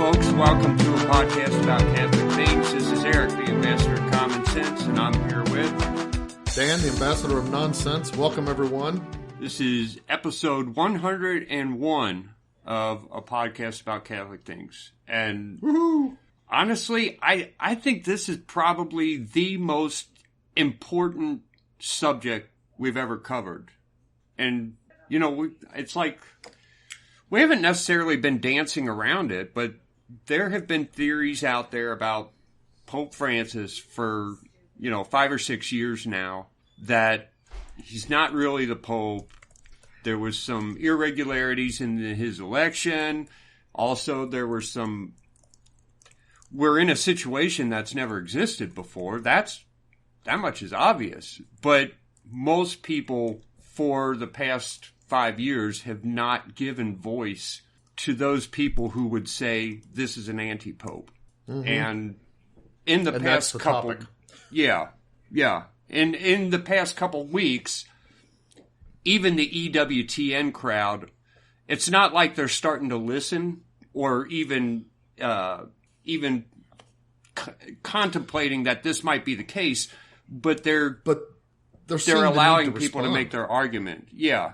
folks. Welcome to a podcast about Catholic things. This is Eric, the ambassador of common sense, and I'm here with Dan, the ambassador of nonsense. Welcome, everyone. This is episode 101 of a podcast about Catholic things. And honestly, I think this is probably the most important subject we've ever covered. And, you know, it's like we haven't necessarily been dancing around it, but there have been theories out there about Pope Francis for, 5 or 6 years now that he's not really the Pope. There was some irregularities in his election. Also, there were we're in a situation that's never existed before. That much is obvious. But most people for the past 5 years have not given voice to those people who would say this is an anti-pope. Mm-hmm. And in the past couple... topic. Yeah. And in the past couple weeks, even the EWTN crowd, it's not like they're starting to listen or even contemplating that this might be the case, but they're allowing people to make their argument. Yeah.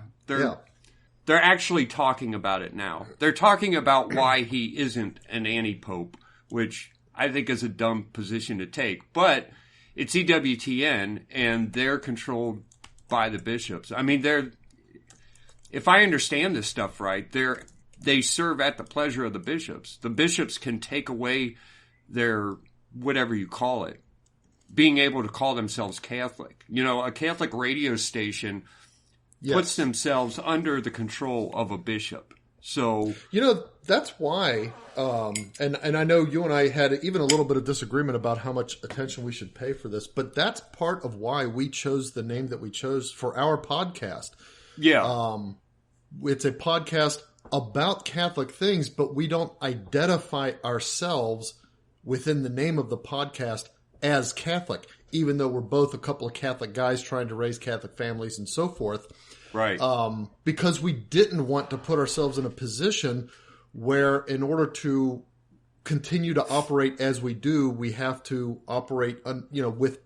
They're actually talking about it now. They're talking about why he isn't an anti-pope, which I think is a dumb position to take. But it's EWTN, and they're controlled by the bishops. I mean, if I understand this stuff right, they serve at the pleasure of the bishops. The bishops can take away their, whatever you call it, being able to call themselves Catholic. A Catholic radio station puts themselves under the control of a bishop. So that's why, and I know you and I had even a little bit of disagreement about how much attention we should pay for this, but that's part of why we chose the name that we chose for our podcast. Yeah. It's a podcast about Catholic things, but we don't identify ourselves within the name of the podcast as Catholic, even though we're both a couple of Catholic guys trying to raise Catholic families and so forth. Right. Because we didn't want to put ourselves in a position where in order to continue to operate as we do, we have to operate, with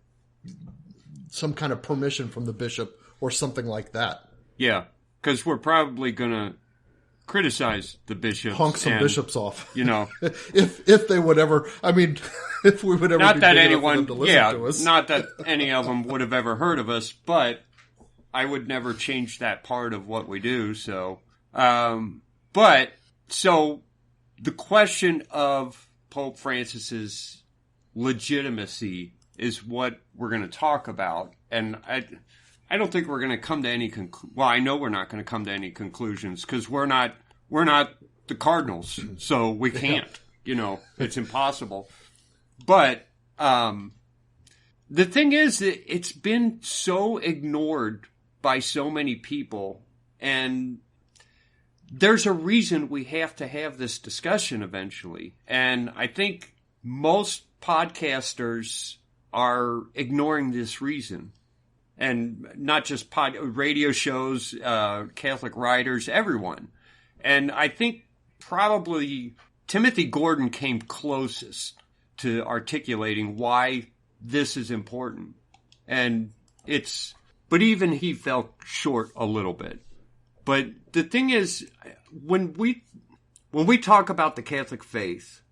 some kind of permission from the bishop or something like that. Yeah, because we're probably going to criticize the bishops. Honk some bishops off. If they would ever, if we would ever not be that big anyone, enough for them to listen to us. Not that any of them would have ever heard of us, but I would never change that part of what we do. So, so the question of Pope Francis's legitimacy is what we're going to talk about. And I don't think we're going to come to any well, I know we're not going to come to any conclusions because we're not the cardinals. So we can't, it's impossible. But, the thing is that it's been so ignored by so many people, and there's a reason we have to have this discussion eventually. And I think most podcasters are ignoring this reason. And not just radio shows, Catholic writers, everyone. And I think probably Timothy Gordon came closest to articulating why this is important. But even he fell short a little bit. But the thing is, when we talk about the Catholic faith,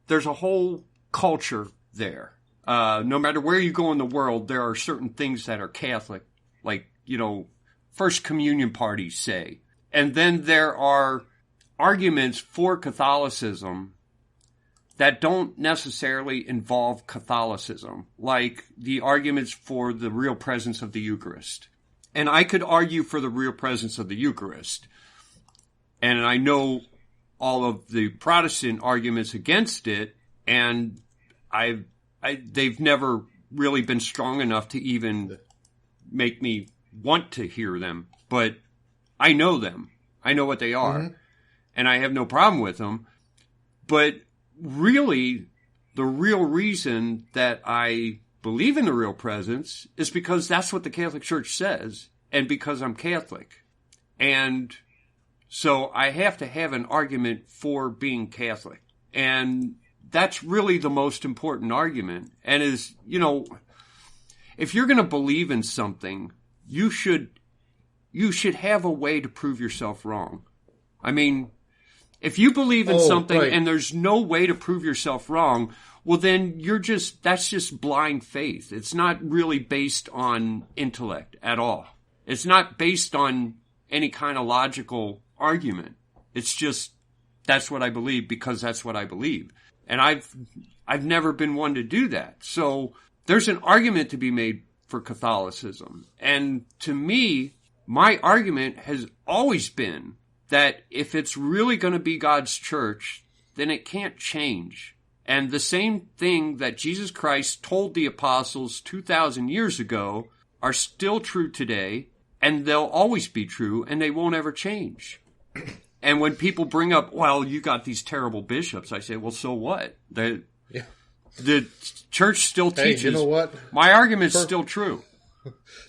there's a whole culture there. No matter where you go in the world, there are certain things that are Catholic, like, First Communion parties say. And then there are arguments for Catholicism that don't necessarily involve Catholicism, like the arguments for the real presence of the Eucharist. And I could argue for the real presence of the Eucharist. And I know all of the Protestant arguments against it, and they've never really been strong enough to even make me want to hear them. But I know them. I know what they are. Mm-hmm. And I have no problem with them. But really, the real reason that I believe in the real presence is because that's what the Catholic Church says, and because I'm Catholic. And so I have to have an argument for being Catholic. And that's really the most important argument. And is, if you're going to believe in something, you should have a way to prove yourself wrong. I mean, if you believe in something and there's no way to prove yourself wrong, well, then that's just blind faith. It's not really based on intellect at all. It's not based on any kind of logical argument. It's just, that's what I believe because that's what I believe. And I've never been one to do that. So there's an argument to be made for Catholicism. And to me, my argument has always been that if it's really going to be God's church, then it can't change. And the same thing that Jesus Christ told the apostles 2,000 years ago are still true today, and they'll always be true, and they won't ever change. And when people bring up, well, you got these terrible bishops, I say, well, so what? The church still teaches. Hey, you know what? My argument's still true.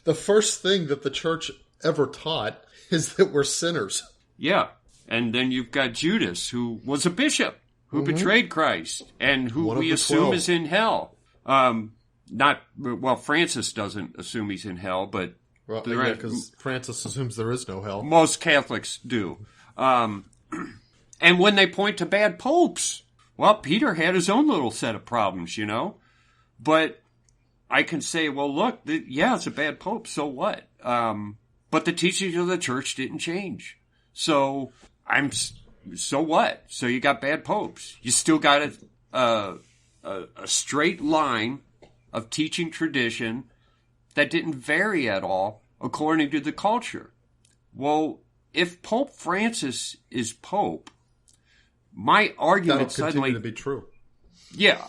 The first thing that the church ever taught is that we're sinners. Yeah. And then you've got Judas, who was a bishop, who betrayed Christ, and who we assume 12. is in hell. Francis doesn't assume he's in hell, but because Francis assumes there is no hell. Most Catholics do. And when they point to bad popes, well, Peter had his own little set of problems, But I can say, well, look, it's a bad pope, so what? But the teachings of the church didn't change. So what? So you got bad popes. You still got a straight line of teaching tradition that didn't vary at all according to the culture. Well, if Pope Francis is Pope, my argument that'll continue to be true. Yeah.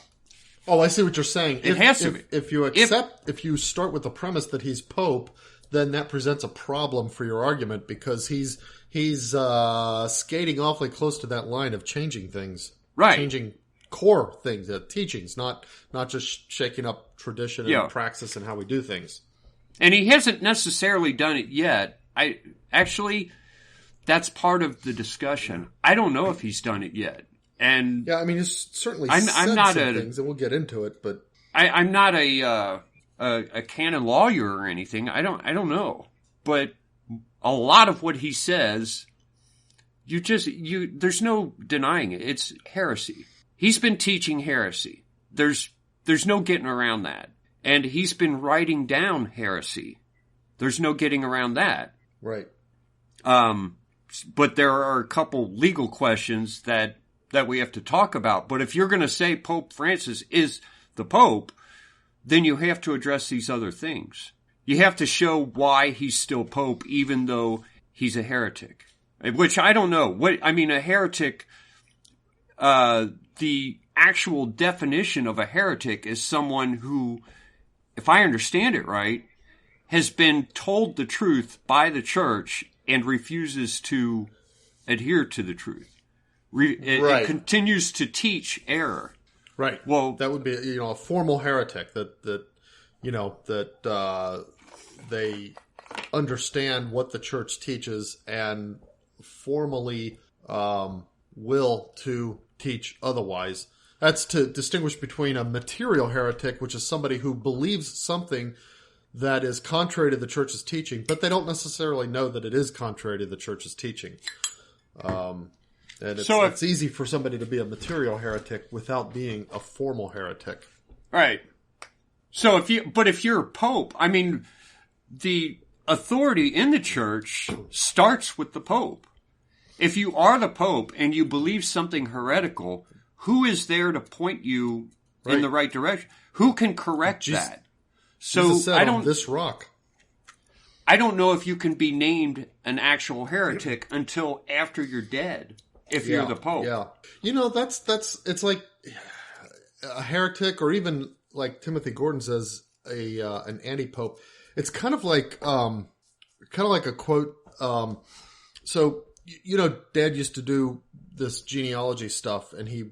Oh, I see what you're saying. It has to be. If you start with the premise that he's Pope, then that presents a problem for your argument because he's skating awfully close to that line of changing things, right? Changing core things, teachings, not just shaking up tradition and praxis and how we do things. And he hasn't necessarily done it yet. That's part of the discussion. I don't know if he's done it yet. And yeah, I mean, he's certainly said some things, and we'll get into it. But I'm not a canon lawyer or anything. I don't know. But a lot of what he says, there's no denying it. It's heresy. He's been teaching heresy. There's no getting around that. And he's been writing down heresy. There's no getting around that. Right. But there are a couple legal questions that we have to talk about. But if you're going to say Pope Francis is the Pope, then you have to address these other things. You have to show why he's still Pope, even though he's a heretic. Which I don't know. A heretic, the actual definition of a heretic is someone who, if I understand it right, has been told the truth by the church and refuses to adhere to the truth. It continues to teach error. Right. Well, that would be a formal heretic that they understand what the church teaches and formally will to teach otherwise. That's to distinguish between a material heretic, which is somebody who believes something that is contrary to the church's teaching, but they don't necessarily know that it is contrary to the church's teaching. And it's easy for somebody to be a material heretic without being a formal heretic. Right. So if you're a pope, the authority in the church starts with the pope. If you are the pope and you believe something heretical, who is there to point you in the right direction? Who can correct that? So Jesus said, on this rock. I don't know if you can be named an actual heretic until after you're dead. If you're the Pope. Yeah. It's like a heretic, or even like Timothy Gordon says, an anti-pope. It's kind of like a quote. So, Dad used to do this genealogy stuff, and he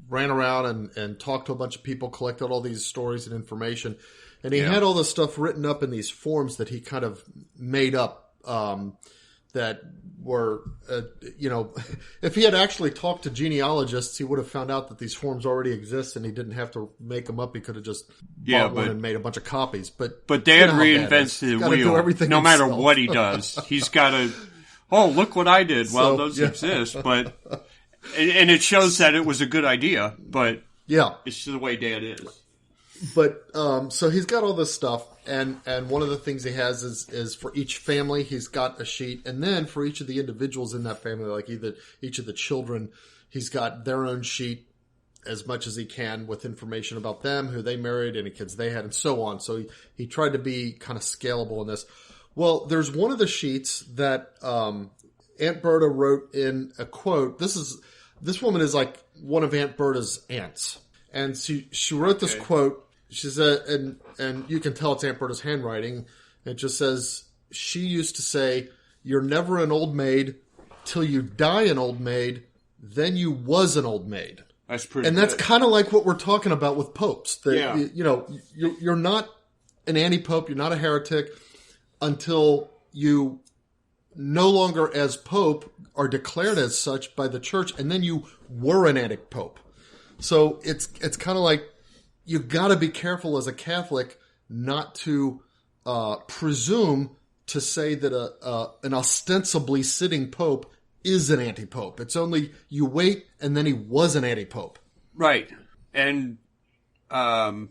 ran around and talked to a bunch of people, collected all these stories and information. And he had all this stuff written up in these forms that he kind of made up, that were, if he had actually talked to genealogists, he would have found out that these forms already exist and he didn't have to make them up. He could have just bought one and made a bunch of copies. But Dad reinvents the wheel. No himself. Matter what he does, he's got to, oh, look what I did. Well, those exist, but, and it shows that it was a good idea, but it's just the way Dad is. But, so he's got all this stuff, and one of the things he has is for each family, he's got a sheet, and then for each of the individuals in that family, like each of the children, he's got their own sheet as much as he can with information about them, who they married, any kids they had, and so on. So he tried to be kind of scalable in this. Well, there's one of the sheets that, Aunt Berta wrote in a quote. This woman is like one of Aunt Berta's aunts. And she wrote this quote. She said, and you can tell it's Aunt Berta's handwriting. It just says, she used to say, "You're never an old maid till you die an old maid, then you was an old maid." That's pretty And good. that's kind of like what we're talking about with popes. You're not an anti-pope, you're not a heretic until you no longer as pope are declared as such by the church, and then you were an anti-pope. So it's kind of like, you got to be careful as a Catholic not to presume to say that an ostensibly sitting pope is an anti-pope. It's only you wait, and then he was an anti-pope. Right. And, I mean,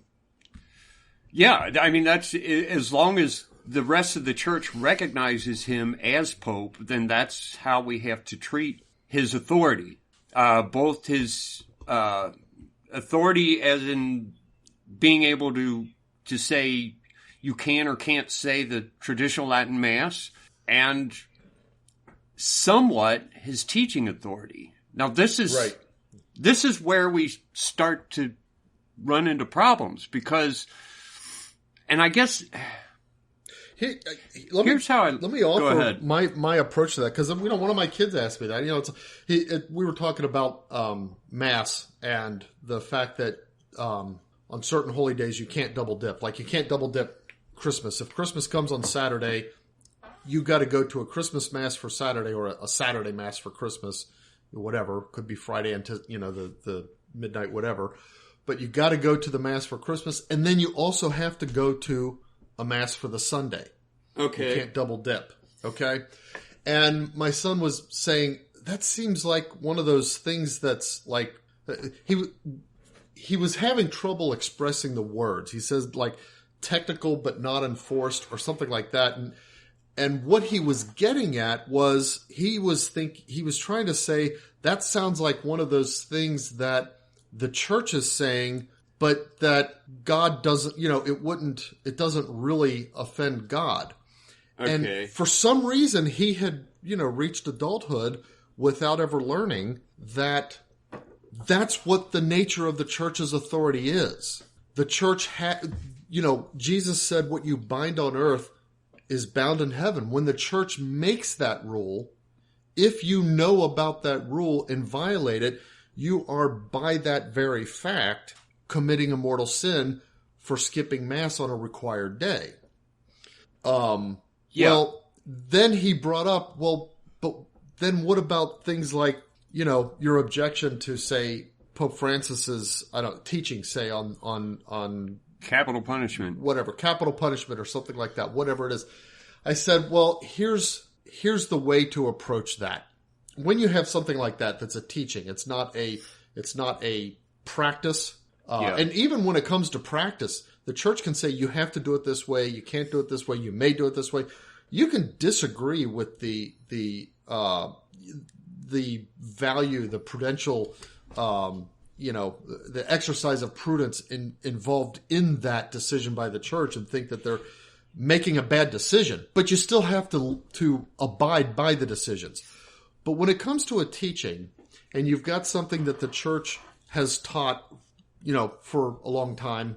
that's, as long as the rest of the church recognizes him as pope, then that's how we have to treat his authority. Both his authority as in being able to say you can or can't say the traditional Latin Mass, and somewhat his teaching authority. Now, this is where we start to run into problems because, and I guess here's how let me offer my approach to that, because one of my kids asked me that. We were talking about Mass and the fact that on certain holy days you can't double dip. Like, you can't double dip Christmas. If Christmas comes on Saturday, you got to go to a Christmas Mass for Saturday or a Saturday Mass for Christmas, whatever. Could be Friday into the midnight, whatever. But you got to go to the Mass for Christmas, and then you also have to go to a Mass for the Sunday. Okay. You can't double dip. Okay. And my son was saying, that seems like one of those things that's like, he was having trouble expressing the words. He says, like, technical but not enforced or something like that. And what he was getting at was he was trying to say, that sounds like one of those things that the church is saying, but that God doesn't, it doesn't really offend God. Okay. And for some reason he had, reached adulthood without ever learning that that's what the nature of the church's authority is. The church Jesus said, what you bind on earth is bound in heaven. When the church makes that rule, if you know about that rule and violate it, you are by that very fact committing a mortal sin for skipping Mass on a required day. Well, then he brought up, but then what about things like, your objection to, say, Pope Francis's, teaching, say, on capital punishment, whatever, capital punishment or something like that, whatever it is. I said, well, here's the way to approach that. When you have something like that, that's a teaching. It's not a practice. And even when it comes to practice, the church can say you have to do it this way. You can't do it this way. You may do it this way. You can disagree with the value, the prudential, the exercise of prudence involved in that decision by the church, and think that they're making a bad decision. But you still have to abide by the decisions. But when it comes to a teaching, and you've got something that the church has taught, for a long time,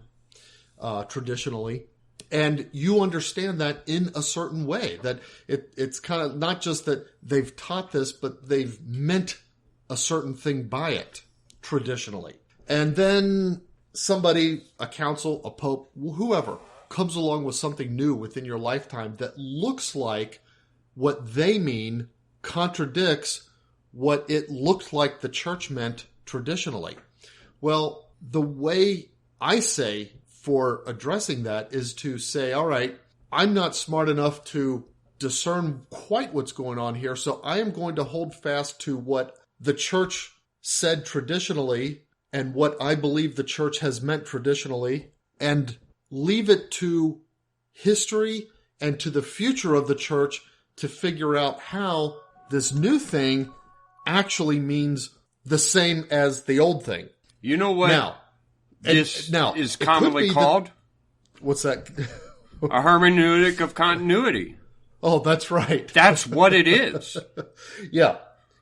traditionally, and you understand that in a certain way, that it's kind of not just that they've taught this, but they've meant a certain thing by it traditionally. And then somebody, a council, a pope, whoever, comes along with something new within your lifetime that looks like what they mean contradicts what it looked like the church meant traditionally. Well, the way I say for addressing that is to say, all right, I'm not smart enough to discern quite what's going on here, so I am going to hold fast to what the church said traditionally and what I believe the church has meant traditionally, and leave it to history and to the future of the church to figure out how this new thing actually means the same as the old thing. You know what Now, is commonly called? What's that? A hermeneutic of continuity. Oh, that's right. That's what it is. Yeah.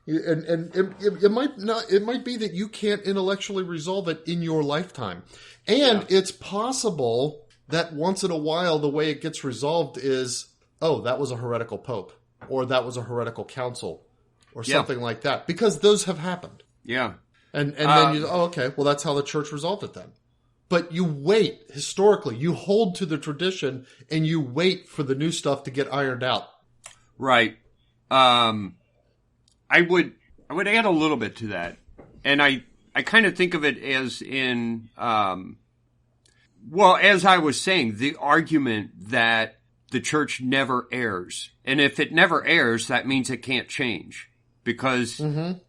And it might be that you can't intellectually resolve it in your lifetime. And it's possible that once in a while the way it gets resolved is, oh, that was a heretical pope, or that was a heretical council, or something like that. Because those have happened. Yeah. And then you, okay, well, that's how the church resolved it then. But you wait, historically, you hold to the tradition and you wait for the new stuff to get ironed out. Right. I would add a little bit to that. And I kind of think of it as in, well, as I was saying, the argument that the church never errs. And if it never errs, that means it can't change. Because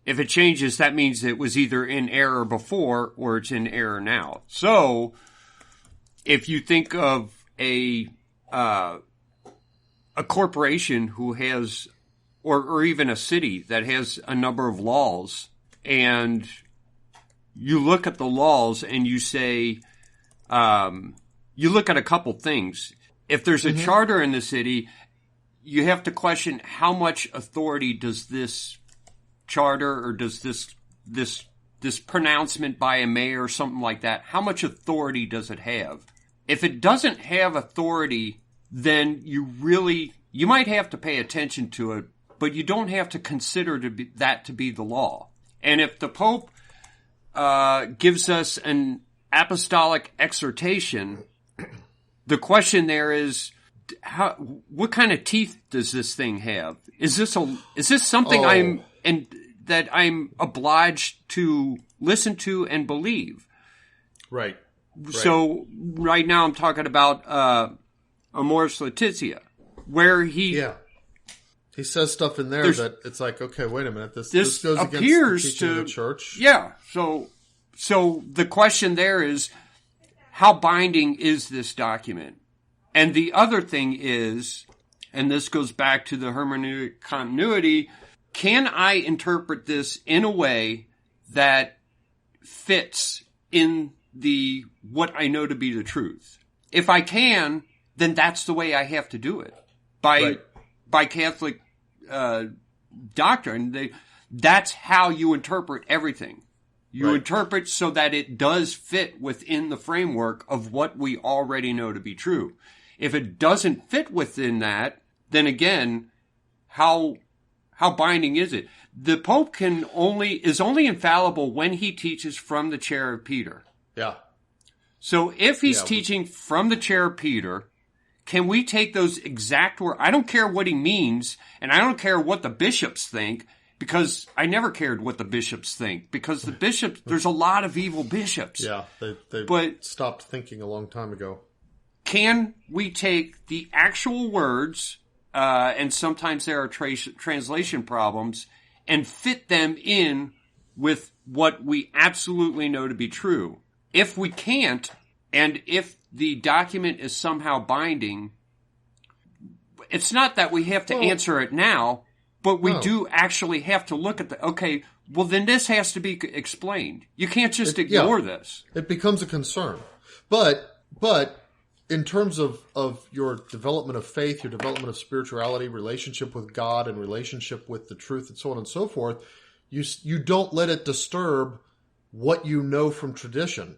if it changes, that means it was either in error before or it's in error now. So if you think of a corporation who has, or even a city that has a number of laws, and you look at the laws and you say, you look at a couple things. If there's a charter in the city, you have to question how much authority does this charter, or does this pronouncement by a mayor or something like that, how much authority does it have? If it doesn't have authority, then you might have to pay attention to it, but you don't have to consider that to be the law. And if the Pope gives us an apostolic exhortation, the question there is, what kind of teeth does this thing have? Is this something I'm obliged to listen to and believe? Right. So right now I'm talking about Amoris Laetitia, where he says stuff in there that it's like, okay, wait a minute, this goes against the teaching of the church. Yeah. So the question there is, how binding is this document? And the other thing is, and this goes back to the hermeneutic continuity, can I interpret this in a way that fits in what I know to be the truth? If I can, then that's the way I have to do it. By Catholic doctrine, that's how you interpret everything. You interpret so that it does fit within the framework of what we already know to be true. If it doesn't fit within that, then again, how binding is it? The Pope is only infallible when he teaches from the chair of Peter. Yeah. So if he's teaching from the chair of Peter, can we take those exact words? I don't care what he means, and I don't care what the bishops think, because I never cared what the bishops think, because the bishops, there's a lot of evil bishops. Yeah, they stopped thinking a long time ago. Can we take the actual words, and sometimes there are translation problems, and fit them in with what we absolutely know to be true? If we can't, and if the document is somehow binding, it's not that we have to answer it now, but we do actually have to look at then this has to be explained. You can't just ignore this. It becomes a concern. But in terms of your development of faith, your development of spirituality, relationship with God, and relationship with the truth, and so on and so forth, you don't let it disturb what you know from tradition.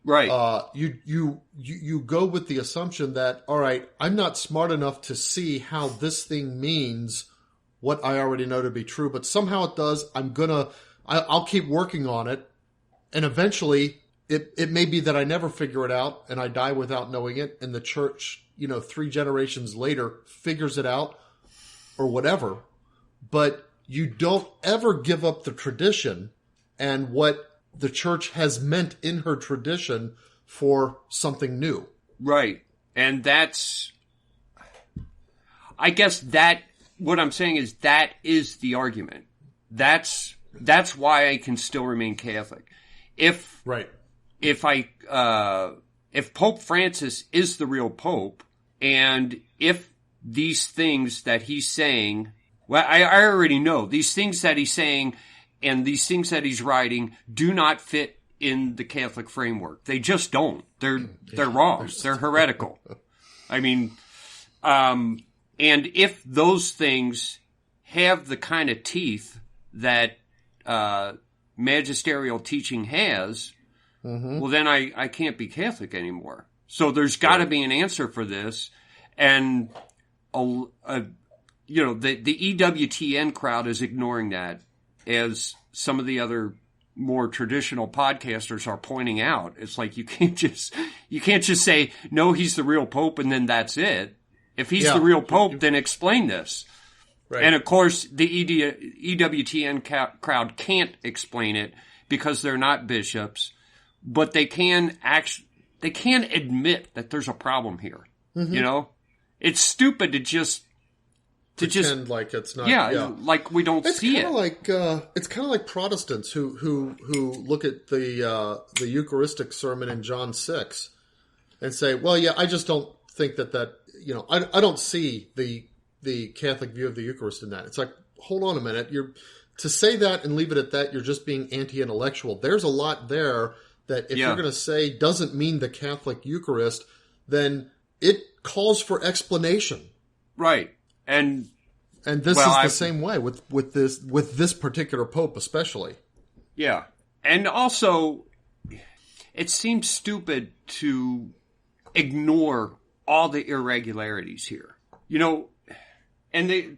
Right. You go with the assumption that, all right, I'm not smart enough to see how this thing means what I already know to be true, but somehow it does. I'll keep working on it, and eventually it may be that I never figure it out and I die without knowing it, and the church, 3 generations later figures it out. or whatever, but you don't ever give up the tradition and what the church has meant in her tradition for something new. Right. And that's, I guess that, what I'm saying is that is the argument. That's why I can still remain Catholic. If Pope Francis is the real Pope, and if these things that he's saying, well, I already know these things that he's saying and these things that he's writing do not fit in the Catholic framework. They just don't. They're wrong. They're heretical. I mean, and if those things have the kind of teeth that magisterial teaching has, well, then I can't be Catholic anymore. So there's got to be an answer for this. And, the EWTN crowd is ignoring that, as some of the other more traditional podcasters are pointing out. It's like you can't just say, no, he's the real Pope, and then that's it. If he's the real Pope, then explain this. Right. And of course, the EWTN crowd can't explain it because they're not bishops, but they can admit that there's a problem here. You know, it's stupid to just pretend like it's not. Like we don't see it. It's kind of like Protestants who look at the Eucharistic sermon in John 6 and say, well, yeah, I just don't think that I don't see the Catholic view of the Eucharist in that. It's like, hold on a minute. To say that and leave it at that, you're just being anti-intellectual. There's a lot there that if you're going to say doesn't mean the Catholic Eucharist, then it calls for explanation. Right. And this is the same way with this particular Pope especially. Yeah. And also, it seems stupid to ignore all the irregularities here. And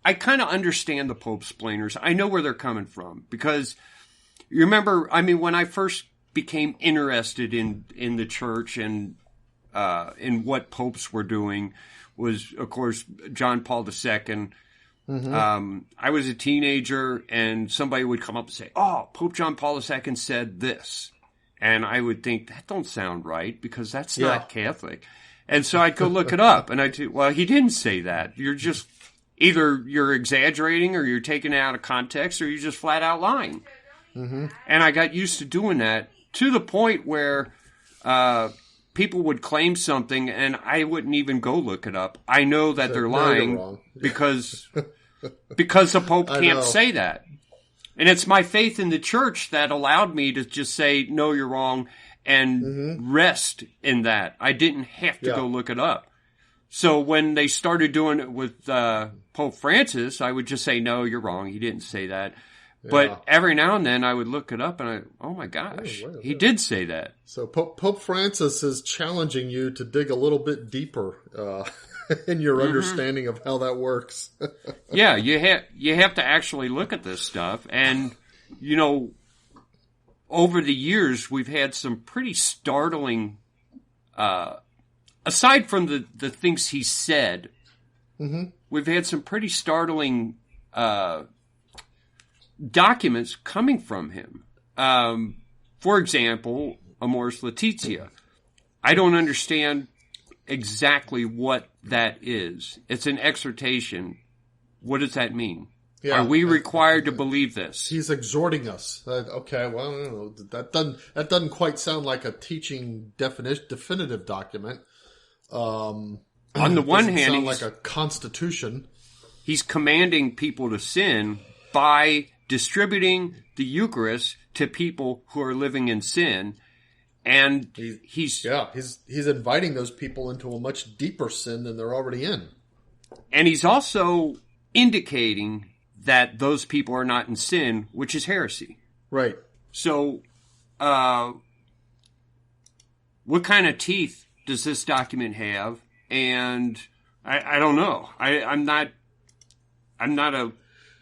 I kind of understand the Pope splainers. I know where they're coming from because you remember, I mean, when I first became interested in the church and in what popes were doing was, of course, John Paul II. I was a teenager and somebody would come up and say, oh, Pope John Paul II said this. And I would think, that don't sound right because that's not Catholic. And so I'd go look it up, and I'd say, well, he didn't say that. You're just, either you're exaggerating or you're taking it out of context or you're just flat out lying. And I got used to doing that to the point where people would claim something and I wouldn't even go look it up. I know that they're lying because the Pope can't say that. And it's my faith in the church that allowed me to just say, no, you're wrong. And rest in that. I didn't have to go look it up. So when they started doing it with Pope Francis, I would just say, no, you're wrong. He didn't say that. Yeah. But every now and then I would look it up and oh my gosh, he did say that. So Pope Francis is challenging you to dig a little bit deeper in your understanding of how that works. Yeah, you have to actually look at this stuff. And, over the years, we've had some pretty startling, aside from the things he said, we've had some pretty startling documents coming from him. For example, Amoris Laetitia. I don't understand exactly what that is. It's an exhortation. What does that mean? Yeah, are we required to believe this? He's exhorting us. Okay, well, I don't know. That doesn't quite sound like a teaching definitive document. On the one hand, sound like a constitution. He's commanding people to sin by distributing the Eucharist to people who are living in sin, and he's inviting those people into a much deeper sin than they're already in. And he's also indicating that those people are not in sin, which is heresy. Right. So, what kind of teeth does this document have? And I don't know. I'm not a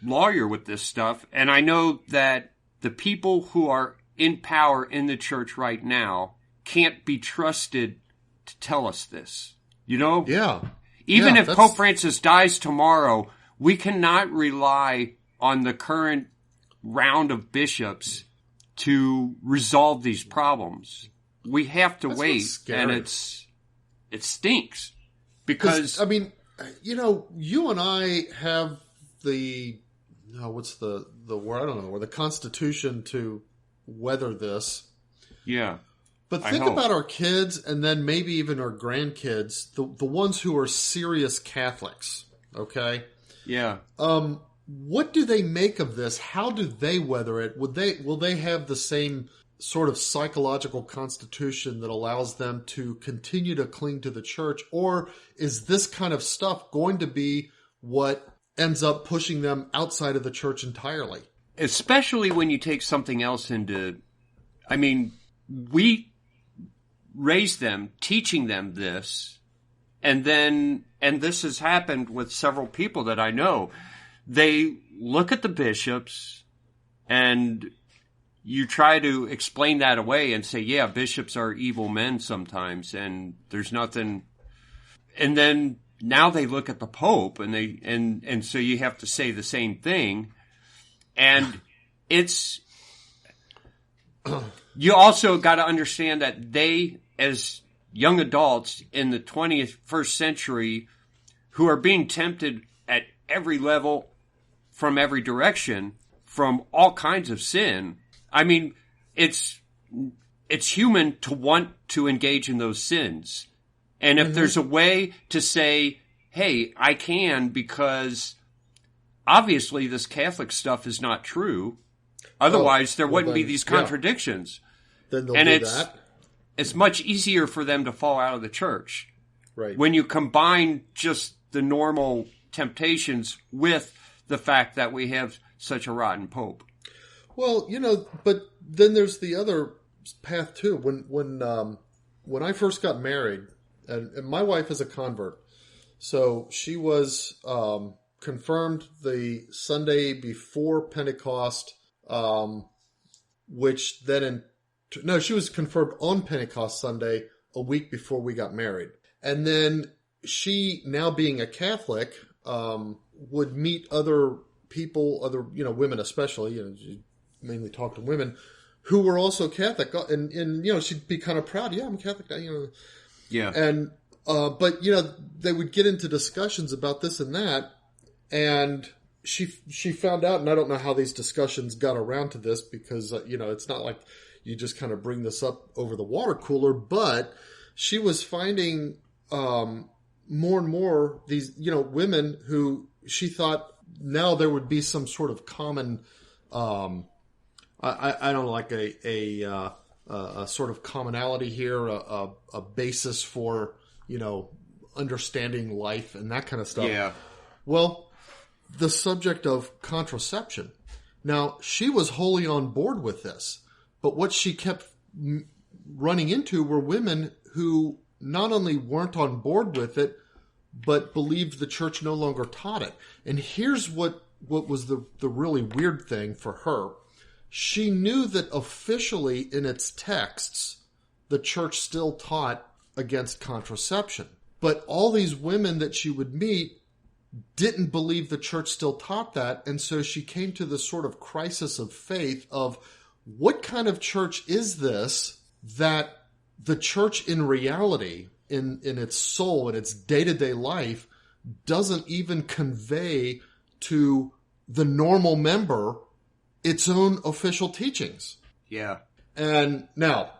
lawyer with this stuff, and I know that the people who are in power in the church right now can't be trusted to tell us this. Yeah. Even Yeah, if Pope Francis dies tomorrow, we cannot rely on the current round of bishops to resolve these problems. We have to wait, and it stinks. Because, I mean, you and I have what's the word? I don't know, or the Constitution to weather this. Yeah. But think about our kids, and then maybe even our grandkids, the ones who are serious Catholics, okay? Yeah. What do they make of this? How do they weather it? Will they have the same sort of psychological constitution that allows them to continue to cling to the church? Or is this kind of stuff going to be what ends up pushing them outside of the church entirely? Especially when you take something else into... I mean, we raised them, teaching them this, and this has happened with several people that I know. They look at the bishops, and you try to explain that away and say, yeah, bishops are evil men sometimes, and there's nothing... And then now they look at the Pope, and so you have to say the same thing. And it's... You also got to understand that they, as young adults in the 21st century, who are being tempted at every level, from every direction, from all kinds of sin. I mean, it's human to want to engage in those sins. And if there's a way to say, hey, I can, because obviously this Catholic stuff is not true. Otherwise, there wouldn't be these contradictions. Then they'll do that. It's much easier for them to fall out of the church. Right. When you combine just the normal temptations with the fact that we have such a rotten Pope. Well, but then there's the other path too. When I first got married, and my wife is a convert, so she was confirmed the Sunday before Pentecost, which then she was confirmed on Pentecost Sunday a week before we got married. And then she, now being a Catholic, would meet other people, women especially, she mainly talked to women, who were also Catholic. And she'd be kind of proud. Yeah, I'm Catholic. Yeah. And, but, they would get into discussions about this and that. And she found out, and I don't know how these discussions got around to this because, it's not like you just kind of bring this up over the water cooler, but she was finding more and more these, women who she thought now there would be some sort of common, I don't know, like a sort of commonality here, a basis for, understanding life and that kind of stuff. Yeah. Well, the subject of contraception. Now, she was wholly on board with this, but what she kept running into were women who not only weren't on board with it, but believed the church no longer taught it. And here's what was the really weird thing for her. She knew that officially in its texts, the church still taught against contraception. But all these women that she would meet didn't believe the church still taught that. And so she came to this sort of crisis of faith of what kind of church is this that the church in reality, in its soul, in its day-to-day life, doesn't even convey to the normal member its own official teachings. Yeah. And now,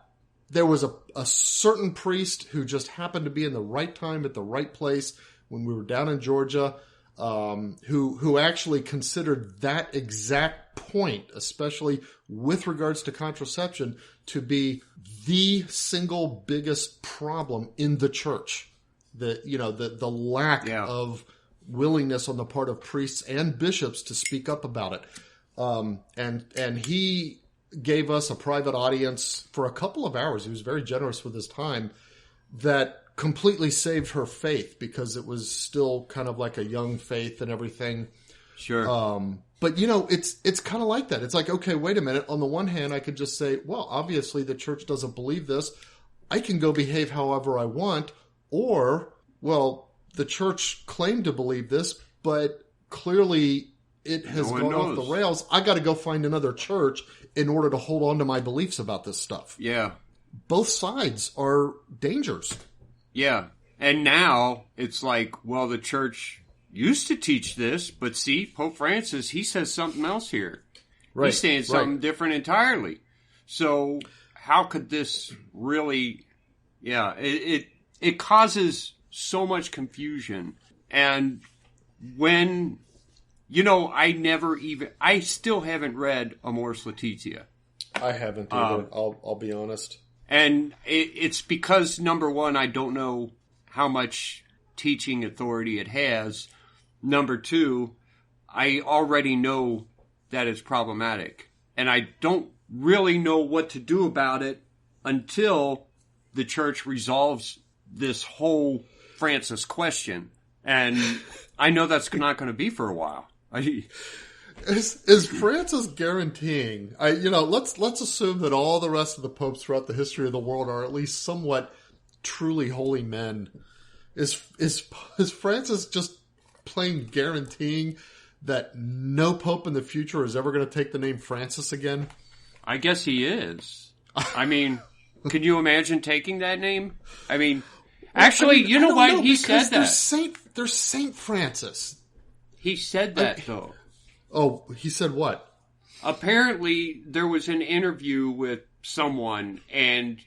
there was a certain priest who just happened to be in the right time at the right place when we were down in Georgia, who actually considered that exact point, especially with regards to contraception, to be the single biggest problem in the church. The lack of willingness on the part of priests and bishops to speak up about it. And he gave us a private audience for a couple of hours. He was very generous with his time. That completely saved her faith because it was still kind of like a young faith and everything. Sure. But it's kind of like that. It's like, okay, wait a minute. On the one hand, I could just say, well, obviously the church doesn't believe this. I can go behave however I want. Or, well, the church claimed to believe this, but clearly it has gone off the rails. I got to go find another church in order to hold on to my beliefs about this stuff. Yeah. Both sides are dangers. Yeah. And now it's like, well, the church used to teach this, but see, Pope Francis, he says something else here. Right. He's saying something different entirely. So how could this really, it causes so much confusion. And when, I still haven't read Amoris Laetitia. I haven't either, I'll be honest. And it's because, number one, I don't know how much teaching authority it has. Number two, I already know that it's problematic. And I don't really know what to do about it until the church resolves this whole Francis question. And I know that's not going to be for a while. Is Francis guaranteeing? Let's assume that all the rest of the popes throughout the history of the world are at least somewhat truly holy men. Is Francis just plain guaranteeing that no pope in the future is ever going to take the name Francis again? I guess he is. I mean, can you imagine taking that name? I mean, actually, you know what? He said that. There's Saint Francis. He said that, though. Oh, he said what? Apparently, there was an interview with someone, and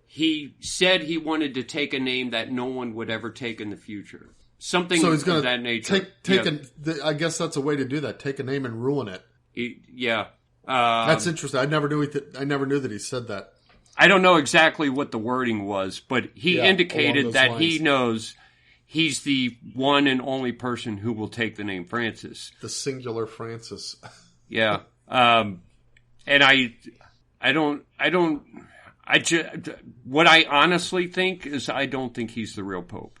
he said he wanted to take a name that no one would ever take in the future. Something of that nature. I guess that's a way to do that. Take a name and ruin it. Yeah. That's interesting. I never knew that he said that. I don't know exactly what the wording was, but he indicated that he knows he's the one and only person who will take the name Francis. The singular Francis. Yeah. And what I honestly think is I don't think he's the real Pope.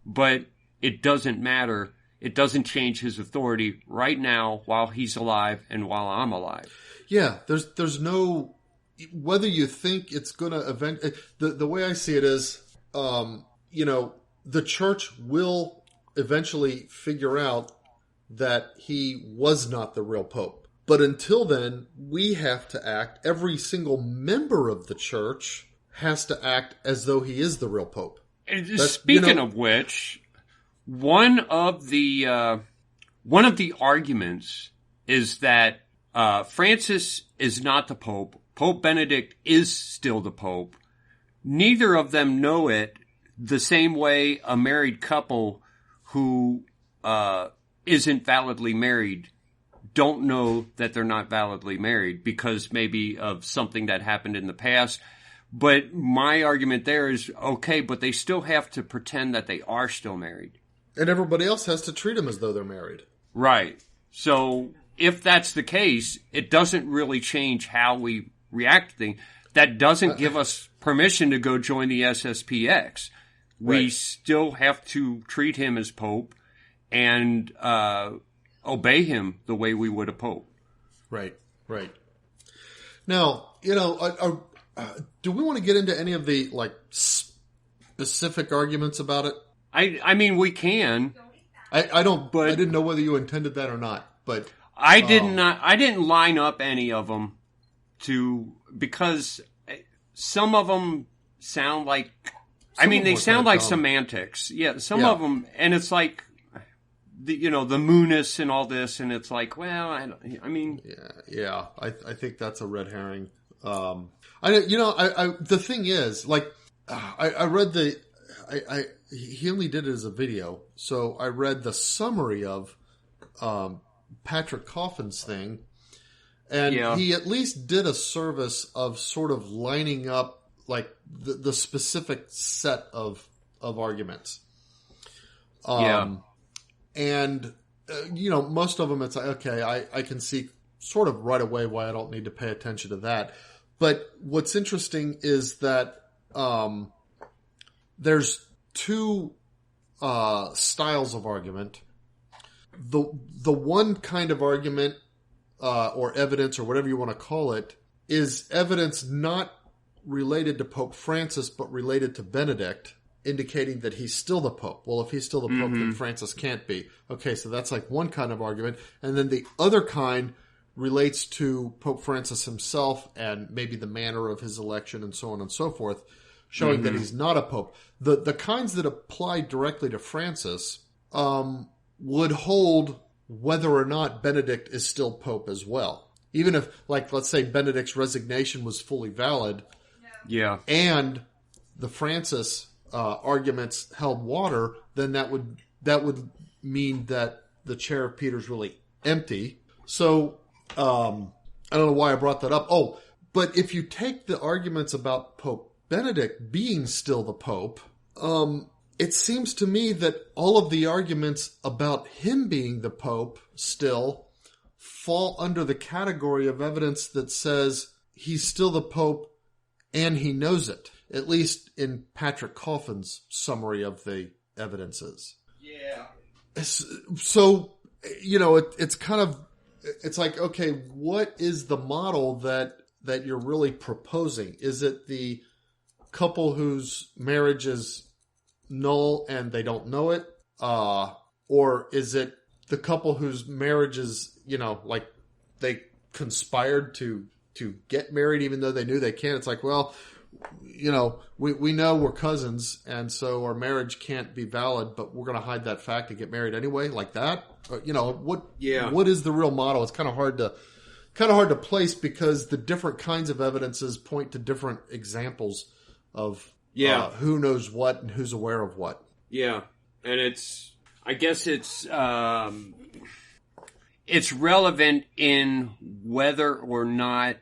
But it doesn't matter. It doesn't change his authority right now while he's alive and while I'm alive. Yeah, there's no, whether you think it's going to the way I see it is, the church will eventually figure out that he was not the real Pope. But until then, we have to act, every single member of the church has to act as though he is the real Pope. Speaking of which, one of the arguments is that Francis is not the Pope. Pope Benedict is still the Pope. Neither of them know it the same way a married couple who isn't validly married don't know that they're not validly married because maybe of something that happened in the past. But my argument there is, okay, but they still have to pretend that they are still married. And everybody else has to treat them as though they're married. Right. So if that's the case, it doesn't really change how we react to things. That doesn't give us permission to go join the SSPX. We still have to treat him as Pope and obey him the way we would a Pope. Right. Now, do we want to get into any of the specific arguments about it? I mean, we can. I don't. But I didn't know whether you intended that or not. But I didn't line up any of them because some of them sound like. They sound like semantics. Yeah, some of them, and it's like the moonists and all this, and it's like, well, Yeah. I think that's a red herring. The thing is, I read he only did it as a video, so I read the summary of Patrick Coffin's thing, and he at least did a service of sort of lining up the specific set of arguments. And most of them it's like, okay, I can see sort of right away why I don't need to pay attention to that. But what's interesting is that there's two styles of argument. The one kind of argument or evidence or whatever you want to call it is evidence not related to Pope Francis but related to Benedict. indicating that he's still the Pope. Well, if he's still the Pope, then Francis can't be. Okay, so that's like one kind of argument. And then the other kind relates to Pope Francis himself and maybe the manner of his election and so on and so forth, showing that he's not a Pope. The kinds that apply directly to Francis would hold whether or not Benedict is still Pope as well. Even if, like, let's say Benedict's resignation was fully valid, and the Francis arguments held water, then that would mean that the chair of Peter's really empty. So I don't know why I brought that up. Oh, but if you take the arguments about Pope Benedict being still the Pope, it seems to me that all of the arguments about him being the Pope still fall under the category of evidence that says he's still the Pope and he knows it, at least in Patrick Coffin's summary of the evidences. Yeah. So, it's kind of, it's like, okay, what is the model that you're really proposing? Is it the couple whose marriage is null and they don't know it? Or is it the couple whose marriage is, like they conspired to get married even though they knew they can't? It's like, well, we know we're cousins and so our marriage can't be valid, but we're going to hide that fact and get married anyway, like that? What is the real model? It's kind of hard to place because the different kinds of evidences point to different examples of who knows what and who's aware of what. Yeah. And I guess it's relevant in whether or not,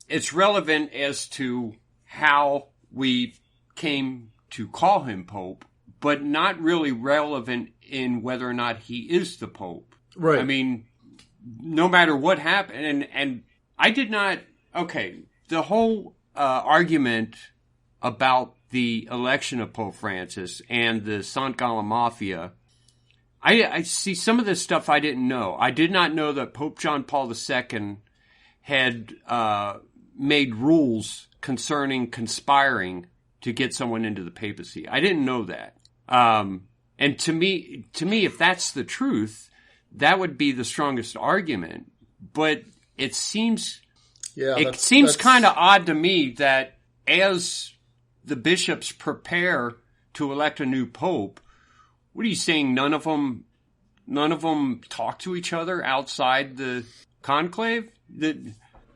it's relevant as to how we came to call him Pope, but not really relevant in whether or not he is the Pope. Right. I mean, no matter what happened, and I did not, the whole argument about the election of Pope Francis and the St. Gallen Mafia, I see some of this stuff I didn't know. I did not know that Pope John Paul II had made rules concerning conspiring to get someone into the papacy. I didn't know that. And to me, if that's the truth, that would be the strongest argument. But it seems kind of odd to me that as the bishops prepare to elect a new pope, what are you saying? None of them talk to each other outside the conclave?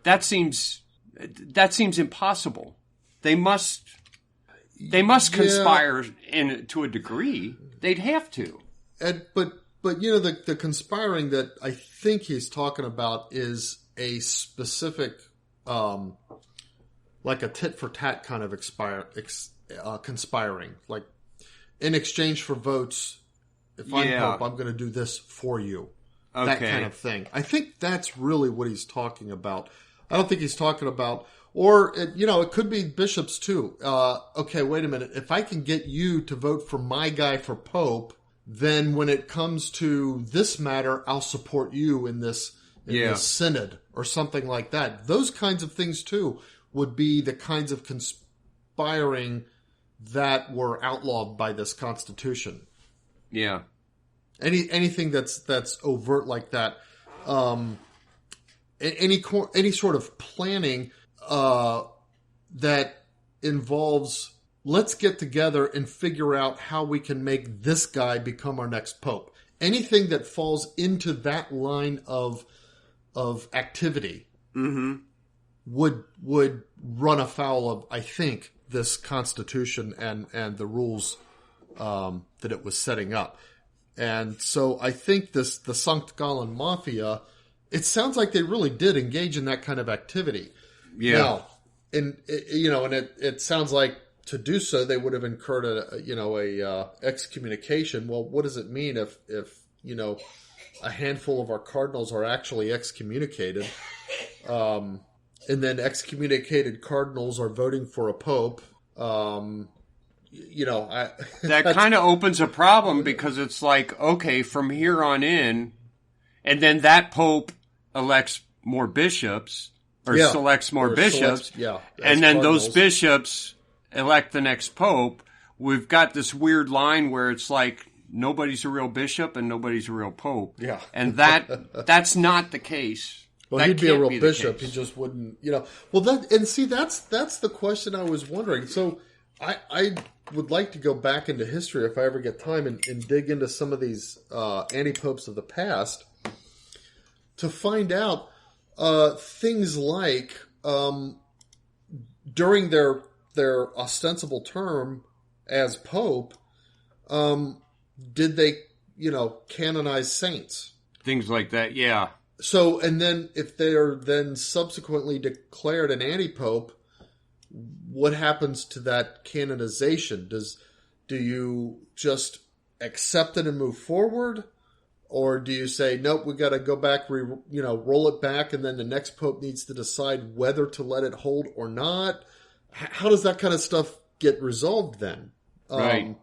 That seems impossible. They must conspire to a degree. They'd have to. But the conspiring that I think he's talking about is a specific, like a tit for tat kind of conspiring. Like in exchange for votes, if I'm Pope, I'm going to do this for you. Okay. That kind of thing. I think that's really what he's talking about. I don't think he's talking about, it could be bishops too. Okay, wait a minute. If I can get you to vote for my guy for Pope, then when it comes to this matter, I'll support you in this synod or something like that. Those kinds of things too would be the kinds of conspiring that were outlawed by this Constitution. Yeah. Anything that's overt like that. Any sort of planning that involves, let's get together and figure out how we can make this guy become our next pope. Anything that falls into that line of activity would run afoul of, I think, this Constitution and the rules that it was setting up. And so I think the St. Gallen Mafia, it sounds like they really did engage in that kind of activity. Yeah. Now, it sounds like to do so, they would have incurred a excommunication. Well, what does it mean if a handful of our cardinals are actually excommunicated, and then excommunicated cardinals are voting for a pope? That kind of opens a problem because it's like, okay, from here on in, and then that pope elects more bishops or selects more bishops, and then those bishops elect the next pope, we've got this weird line where it's like nobody's a real bishop and nobody's a real pope. Yeah. And that's not the case. Well, that he'd be a real the bishop. case. He just wouldn't, Well, that's the question I was wondering. So I would like to go back into history if I ever get time and dig into some of these anti-popes of the past to find out things like during their ostensible term as pope, did they, canonize saints? Things like that, yeah. So, and then if they are then subsequently declared an anti-pope, what happens to that canonization? Do you just accept it and move forward? Or do you say, nope, we got to go back, roll it back, and then the next pope needs to decide whether to let it hold or not? How does that kind of stuff get resolved then? Right.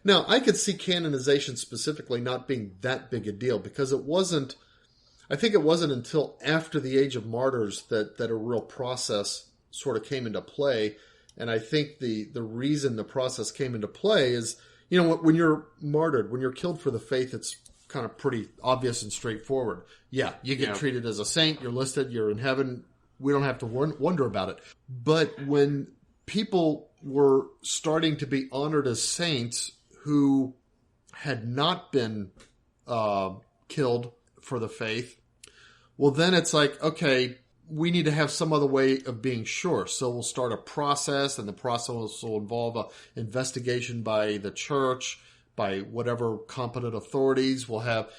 Now, I could see canonization specifically not being that big a deal because I think it wasn't until after the Age of Martyrs that a real process sort of came into play. And I think the reason the process came into play is, when you're martyred, when you're killed for the faith, it's kind of pretty obvious and straightforward. Yeah, you get treated as a saint, you're listed, you're in heaven. We don't have to wonder about it. But when people were starting to be honored as saints who had not been killed for the faith, well, then it's like, okay, we need to have some other way of being sure. So we'll start a process, and the process will involve an investigation by the church, by whatever competent authorities. We'll have,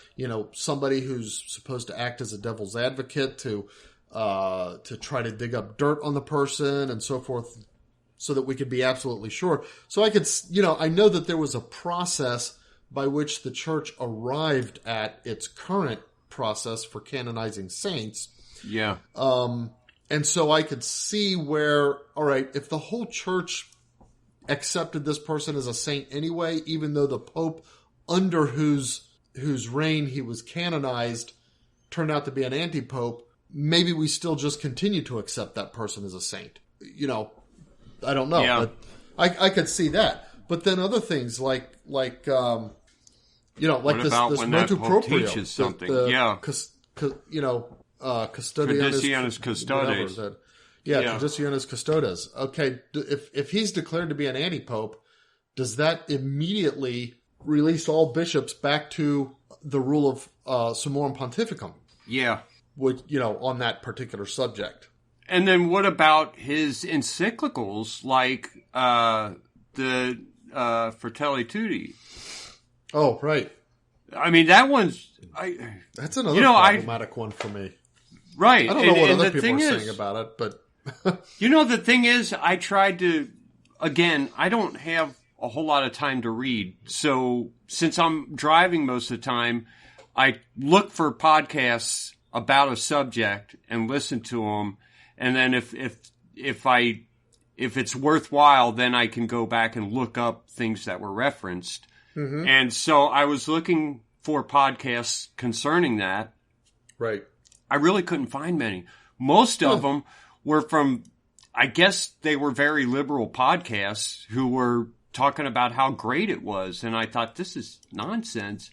somebody who's supposed to act as a devil's advocate to try to dig up dirt on the person and so forth, so that we could be absolutely sure. So I could, I know that there was a process by which the church arrived at its current process for canonizing saints. Yeah. And so I could see where, all right, if the whole church accepted this person as a saint anyway, even though the pope under whose reign he was canonized turned out to be an anti-pope, maybe we still just continue to accept that person as a saint. I don't know. Yeah. But I could see that. But then other things like what this when motu that pope proprio, teaches something? Traditionis Custodes. Traditionis Custodes. Okay, if he's declared to be an anti-pope, does that immediately release all bishops back to the rule of Summorum Pontificum? Yeah. Which, on that particular subject. And then what about his encyclicals like the Fratelli Tutti? Oh, right. I mean, that one's... That's another problematic one for me. Right. I don't know what other people are saying about it, but... the thing is, I tried to... Again, I don't have a whole lot of time to read. So, since I'm driving most of the time, I look for podcasts about a subject and listen to them. And then if it's worthwhile, then I can go back and look up things that were referenced. Mm-hmm. And so I was looking for podcasts concerning that. Right. I really couldn't find many. Most of them were from, I guess they were very liberal podcasts who were talking about how great it was. And I thought, this is nonsense.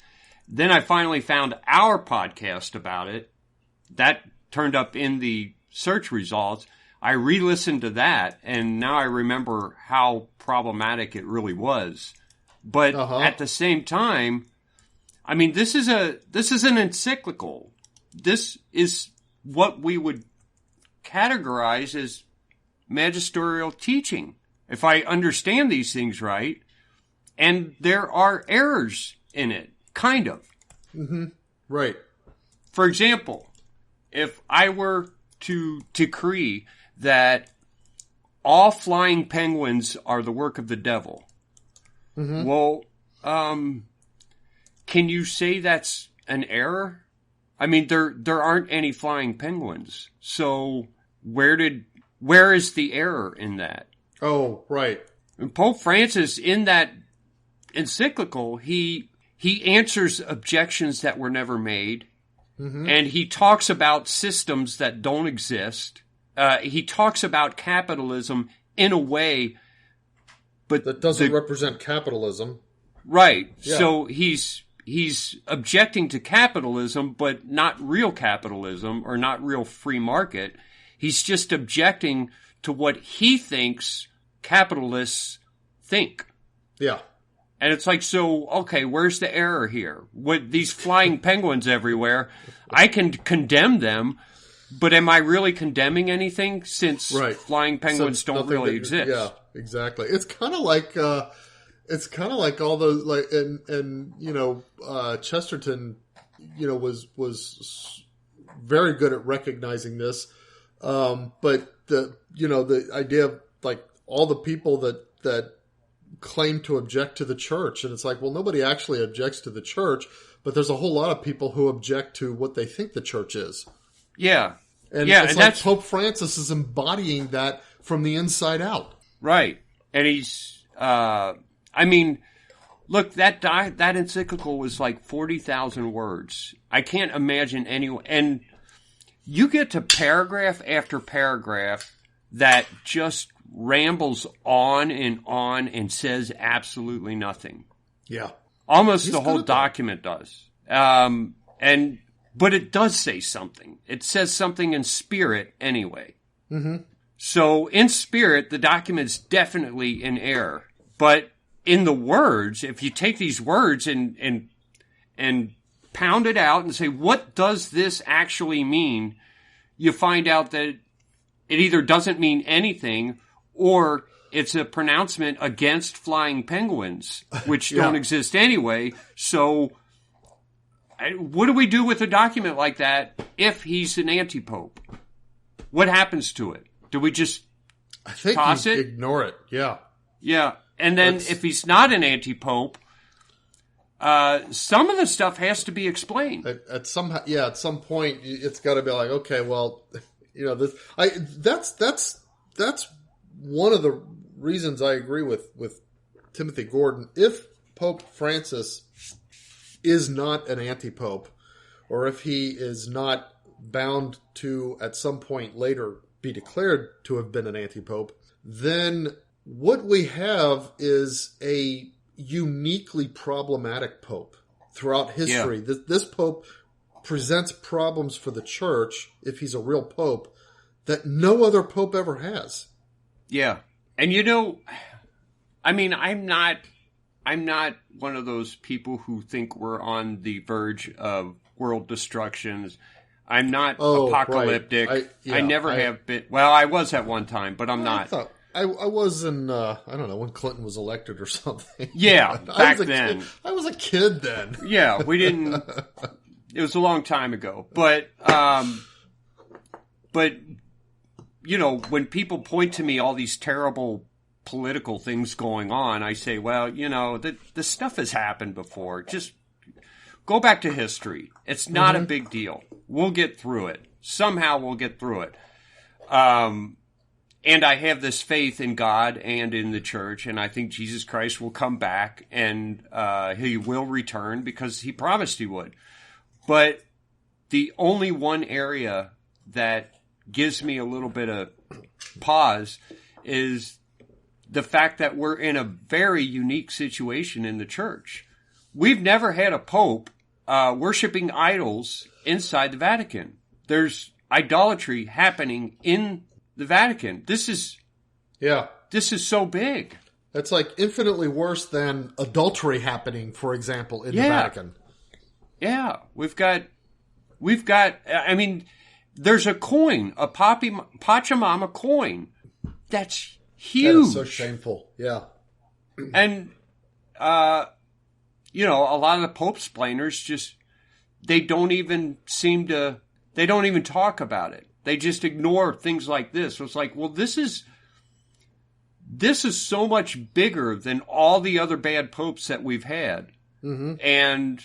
Then I finally found our podcast about it. That turned up in the search results. I re-listened to that, and now I remember how problematic it really was. But at the same time, I mean, this is an encyclical. This is what we would categorize as magisterial teaching, if I understand these things right. And there are errors in it, kind of. Mm-hmm. Right. For example, if I were to decree that all flying penguins are the work of the devil, well, can you say that's an error? I mean, there aren't any flying penguins. So where is the error in that? Oh, right. And Pope Francis, in that encyclical, he answers objections that were never made. Mm-hmm. And he talks about systems that don't exist. He talks about capitalism in a way but that doesn't represent capitalism. Right. Yeah. So he's objecting to capitalism, but not real capitalism or not real free market. He's just objecting to what he thinks capitalists think. Yeah. And it's like, so, okay, where's the error here? With these flying penguins everywhere, I can condemn them, but am I really condemning anything since flying penguins don't really exist? Yeah, exactly. It's kind of like all those, like, and Chesterton, was very good at recognizing this. But the idea of like all the people that claim to object to the church, and it's like, well, nobody actually objects to the church, but there's a whole lot of people who object to what they think the church is. Yeah. And it's like Pope Francis is embodying that from the inside out. Right. And he's, look, that encyclical was like 40,000 words. I can't imagine anyone, and you get to paragraph after paragraph that just rambles on and says absolutely nothing. Yeah. Almost the whole document does. But it does say something. It says something in spirit anyway. Mm-hmm. So in spirit, the document's definitely in error. But in the words, if you take these words and pound it out and say, what does this actually mean? You find out that it either doesn't mean anything or it's a pronouncement against flying penguins, which don't exist anyway. So what do we do with a document like that if he's an anti-pope? What happens to it? Do we just toss it? Ignore it, yeah. Yeah, and then if he's not an anti-pope, some of the stuff has to be explained. At some point, it's got to be like, okay, well, that's one of the reasons I agree with Timothy Gordon. If Pope Francis is not an anti-pope, or if he is not bound to at some point later be declared to have been an anti-pope, then what we have is a uniquely problematic pope throughout history. Yeah. This pope presents problems for the church, if he's a real pope, that no other pope ever has. Yeah. And I'm not one of those people who think we're on the verge of world destruction. I'm not apocalyptic. Right. I never have been. Well, I was at one time, but I'm not. I was in, I don't know, when Clinton was elected or something. Yeah, back then. I was a kid then. Yeah, we didn't, it was a long time ago. But, when people point to me all these terrible political things going on, I say, well, this stuff has happened before. Just go back to history. It's not a big deal. We'll get through it. Somehow we'll get through it. And I have this faith in God and in the church, and I think Jesus Christ will come back and he will return because he promised he would. But the only one area that gives me a little bit of pause is the fact that we're in a very unique situation in the church. We've never had a pope worshiping idols inside the Vatican. There's idolatry happening in the Vatican. This is so big. It's like infinitely worse than adultery happening, for example, in the Vatican. Yeah, we've got. I mean, there's a coin, a Pachamama coin, that's huge. That is so shameful. Yeah, and a lot of the Pope-splainers they don't even talk about it. They just ignore things like this. So it's like, well, this is so much bigger than all the other bad popes that we've had. Mm-hmm. And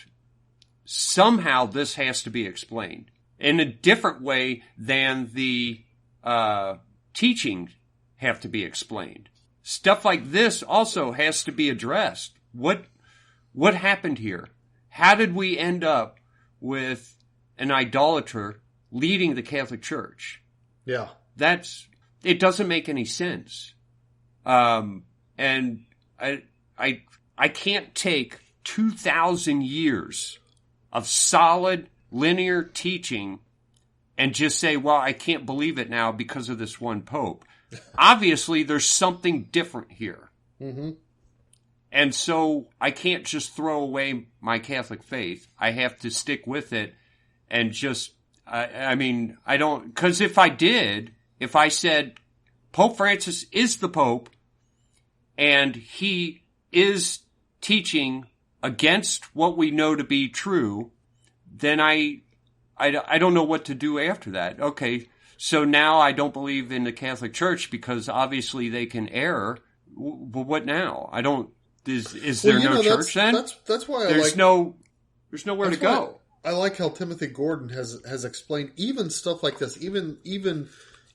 somehow this has to be explained in a different way than the teachings have to be explained. Stuff like this also has to be addressed. What happened here? How did we end up with an idolater leading the Catholic Church? Yeah. It doesn't make any sense. And I can't take 2,000 years of solid linear teaching and just say, well, I can't believe it now because of this one pope. Obviously, there's something different here. Mm-hmm. And so I can't just throw away my Catholic faith. I have to stick with it and just, I mean, I don't, because if I said Pope Francis is the Pope and he is teaching against what we know to be true, then I don't know what to do after that. Okay, so now I don't believe in the Catholic Church because obviously they can err. But what now? I don't. Is there no church then? That's why there's nowhere to go. I like how Timothy Gordon has explained even stuff like this. Even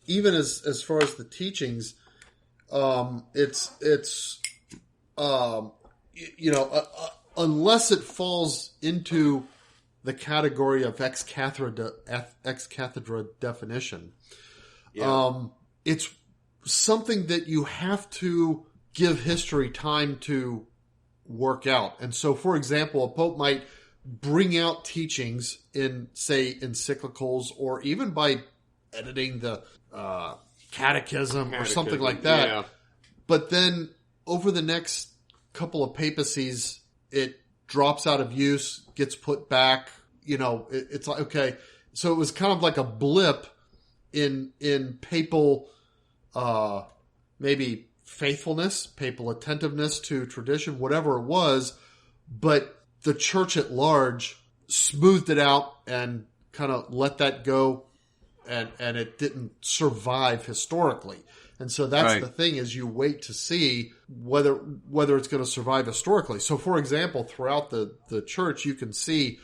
as far as the teachings, it's unless it falls into the category of ex cathedra definition, it's something that you have to give history time to work out. And so, for example, a pope might bring out teachings in, say, encyclicals or even by editing the catechism or something like that. Yeah. But then over the next couple of papacies, it drops out of use, gets put back. It's like, okay. So it was kind of like a blip in papal, maybe faithfulness, papal attentiveness to tradition, whatever it was. But the church at large smoothed it out and kind of let that go. And it didn't survive historically. And so that's the thing, is you wait to see whether it's going to survive historically. So, for example, throughout the church, you can see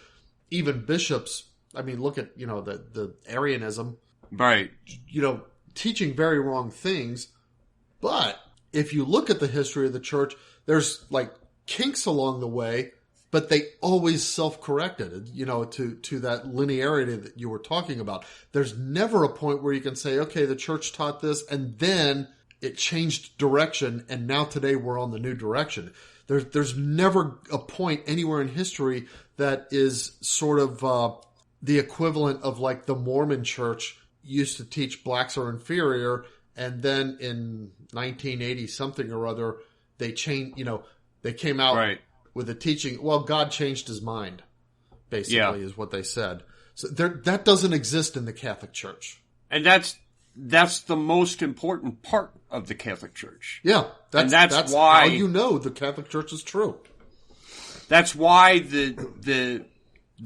even bishops, I mean, look at, the Arianism. Right. Teaching very wrong things. But if you look at the history of the church, there's like kinks along the way, but they always self-corrected, to that linearity that you were talking about. There's never a point where you can say, okay, the church taught this, and then it changed direction, and now today we're on the new direction. There's never a point anywhere in history that is sort of the equivalent of like the Mormon church used to teach blacks are inferior, and then in 1980 something or other, they changed, they came out with a teaching, well, God changed his mind, basically, is what they said. So that doesn't exist in the Catholic Church. And that's the most important part of the Catholic Church. Yeah. That's why, how you know the Catholic Church is true. That's why the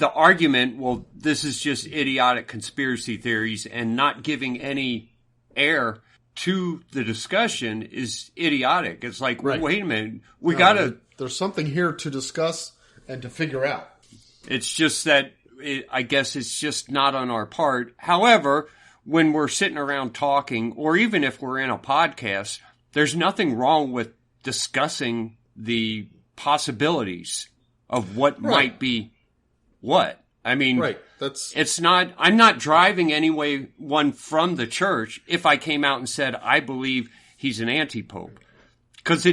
argument, well, this is just idiotic conspiracy theories and not giving any air to the discussion is idiotic. It's like, well, wait a minute, we gotta... There's something here to discuss and to figure out. It's just that, I guess it's just not on our part. However, when we're sitting around talking, or even if we're in a podcast, there's nothing wrong with discussing the possibilities of what might be what. I mean, it's not, I'm not driving anyone from the church if I came out and said, I believe he's an anti-pope. Because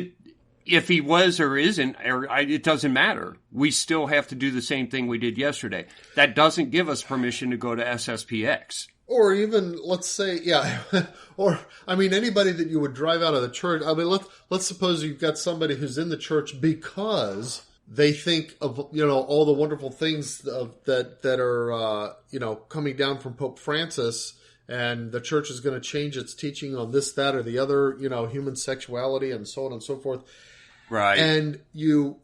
if he was or isn't, it doesn't matter. We still have to do the same thing we did yesterday. That doesn't give us permission to go to SSPX. Or even, let's say, anybody that you would drive out of the church. I mean, let's suppose you've got somebody who's in the church because they think of, all the wonderful things that are, coming down from Pope Francis, and the church is going to change its teaching on this, that, or the other, human sexuality and so on and so forth. Right. And you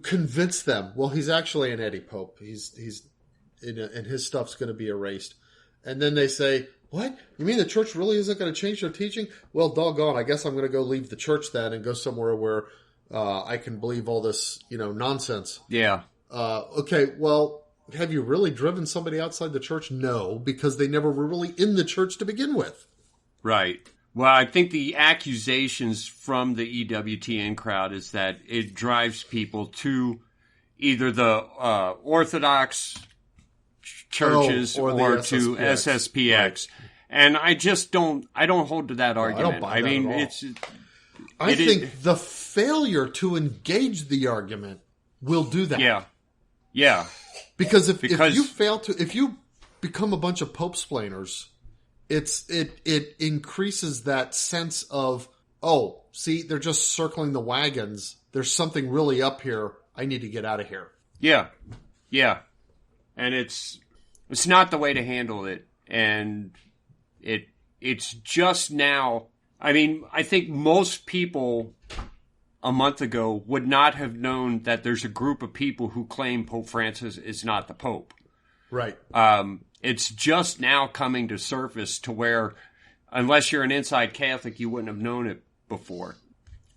convince them, well, he's actually an anti-pope. And his stuff's going to be erased. And then they say, what? You mean the church really isn't going to change their teaching? Well, doggone, I guess I'm going to go leave the church then and go somewhere where I can believe all this, nonsense. Yeah. Okay, well, have you really driven somebody outside the church? No, because they never were really in the church to begin with. Right. Well, I think the accusations from the EWTN crowd is that it drives people to either the Orthodox churches or to SSPX. Right. And I just don't hold to that argument. I don't buy that at all. I think the failure to engage the argument will do that. Yeah. Yeah. Because if you become a bunch of pope-splainers, it increases that sense of, oh, see, they're just circling the wagons. There's something really up here. I need to get out of here. Yeah. Yeah. And it's not the way to handle it. And it's just now, I mean, I think most people a month ago would not have known that there's a group of people who claim Pope Francis is not the Pope. Right. It's just now coming to surface to where, unless you're an inside Catholic, you wouldn't have known it before.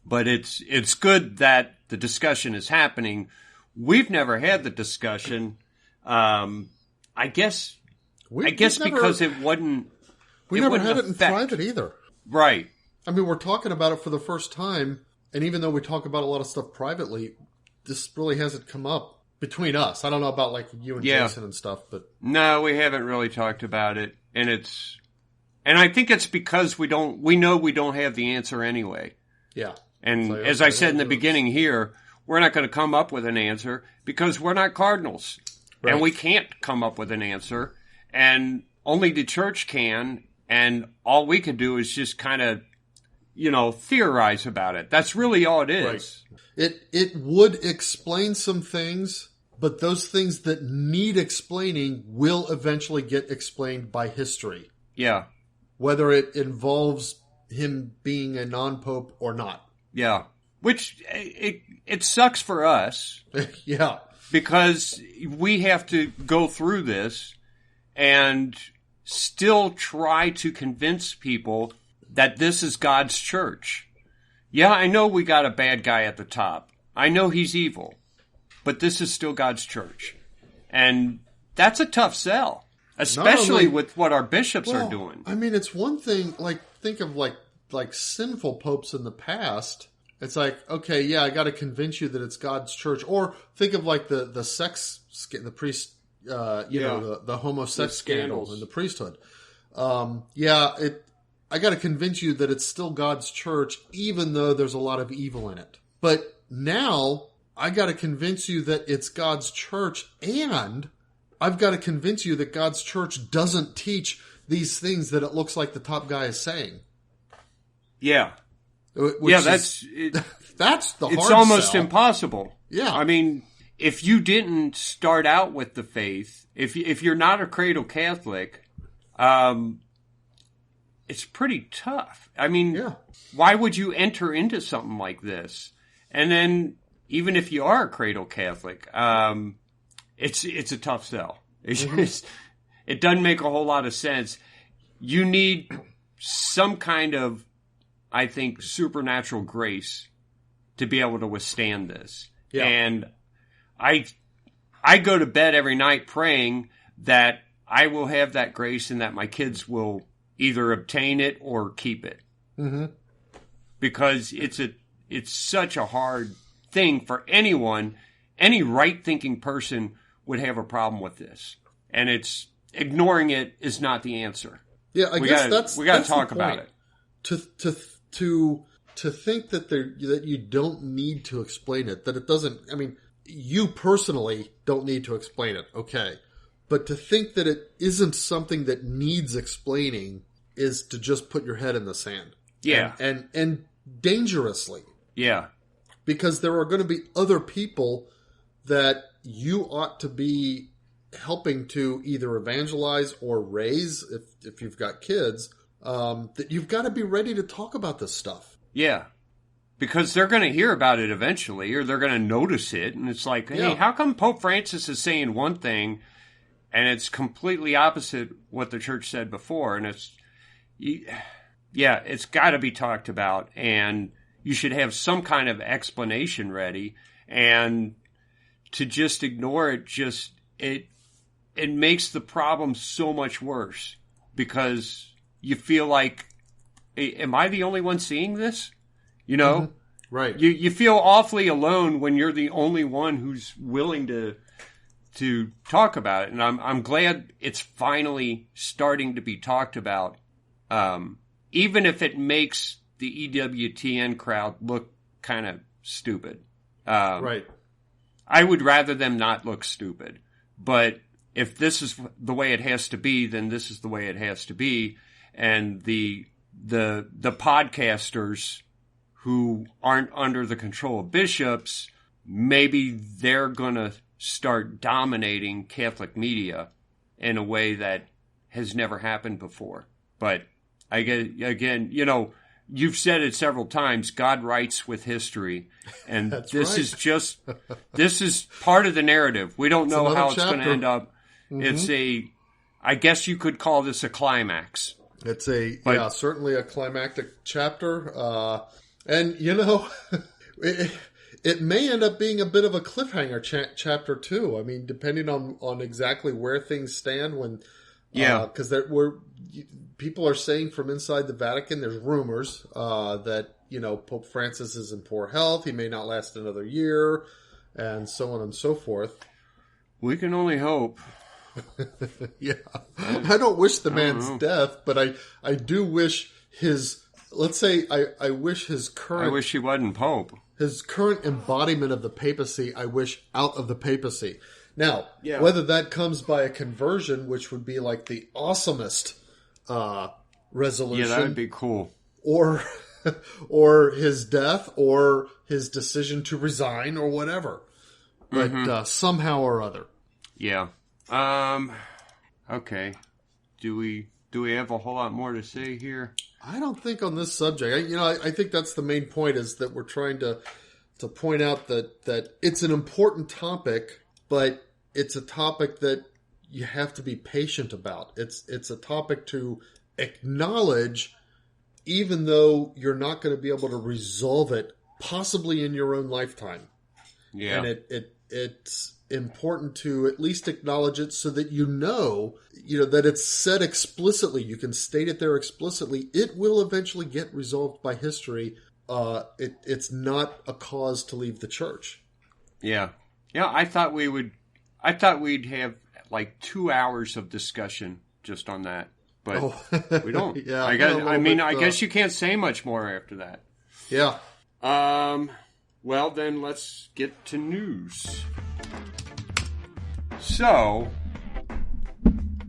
But it's good that the discussion is happening. We've never had the discussion. I guess because it wasn't. We never had it in private either. Right. I mean, we're talking about it for the first time, and even though we talk about a lot of stuff privately, this really hasn't come up between us. I don't know about like you and Jason and stuff, but no, we haven't really talked about it, and I think it's because we know we don't have the answer anyway. Yeah. And so, as I said in the beginning here, we're not going to come up with an answer because we're not cardinals. Right. And we can't come up with an answer. And only the church can. And all we can do is just kind of, theorize about it. That's really all it is. Right. It would explain some things, but those things that need explaining will eventually get explained by history. Yeah. Whether it involves him being a non-pope or not. Yeah. Which, it sucks for us. Yeah. Because we have to go through this and still try to convince people that this is God's church. Yeah, I know we got a bad guy at the top. I know he's evil. But this is still God's church. And that's a tough sell. Especially with what our bishops are doing. I mean, it's one thing, think of sinful popes in the past. It's like, okay, yeah, I got to convince you that it's God's church. Or think of the sex, the priest, the homosexual scandals in the priesthood. I got to convince you that it's still God's church, even though there's a lot of evil in it. But now I got to convince you that it's God's church, and I've got to convince you that God's church doesn't teach these things that it looks like the top guy is saying. Yeah. That's the hard It's almost sell. Impossible. Yeah. I mean, if you didn't start out with the faith, if you're not a cradle Catholic, it's pretty tough. I mean, why would you enter into something like this? And then, even if you are a cradle Catholic, it's a tough sell. It doesn't make a whole lot of sense. You need some kind of, I think, supernatural grace to be able to withstand this. Yeah. And I go to bed every night praying that I will have that grace and that my kids will either obtain it or keep it. Mm-hmm. Because it's such a hard thing for anyone. Any right-thinking person would have a problem with this. And ignoring it is not the answer. Yeah, I guess we got to talk about it. To think that you don't need to explain it, that it doesn't. I mean, you personally don't need to explain it, okay? But to think that it isn't something that needs explaining is to just put your head in the sand. Yeah, and dangerously. Yeah, because there are going to be other people that you ought to be helping to either evangelize or raise, if you've got kids. That you've got to be ready to talk about this stuff. Yeah. Because they're going to hear about it eventually, or they're going to notice it. And it's like, hey, how come Pope Francis is saying one thing and it's completely opposite what the church said before? And it's got to be talked about. And you should have some kind of explanation ready. And to just ignore it, it makes the problem so much worse. Because you feel like, am I the only one seeing this? Mm-hmm. Right. You feel awfully alone when you're the only one who's willing to talk about it. And I'm glad it's finally starting to be talked about. Even if it makes the EWTN crowd look kind of stupid. Right. I would rather them not look stupid. But if this is the way it has to be, then this is the way it has to be. And the podcasters who aren't under the control of bishops, maybe they're going to start dominating Catholic media in a way that has never happened before. But again, you know, you've said it several times, God writes with history. And this is part of the narrative. We don't know how it's going to end up. Mm-hmm. I guess you could call this a climax. It's certainly a climactic chapter. And, you know, it may end up being a bit of a cliffhanger chapter, too. I mean, depending on exactly where things stand when... Yeah. Because people are saying from inside the Vatican, there's rumors that, you know, Pope Francis is in poor health. He may not last another year, and so on and so forth. We can only hope. Yeah. I don't wish the man's death, but I do wish his... Let's say I wish his current... I wish he wasn't Pope. His current embodiment of the papacy, I wish out of the papacy. Now, whether that comes by a conversion, which would be like the awesomest resolution. Yeah, that would be cool. Or his death, or his decision to resign, or whatever. But somehow or other. Yeah. Okay. Do we have a whole lot more to say here? I don't think on this subject. I think that's the main point, is that we're trying to point out that it's an important topic, but it's a topic that you have to be patient about. It's a topic to acknowledge, even though you're not going to be able to resolve it, possibly in your own lifetime. Yeah. And it's important to at least acknowledge it so that you know that it's said explicitly. You can state it there explicitly. It will eventually get resolved by history. It's not a cause to leave the church. Yeah. Yeah, I thought we'd have like 2 hours of discussion just on that. But we don't. Yeah, I guess you can't say much more after that. Yeah. Well, then let's get to news. So,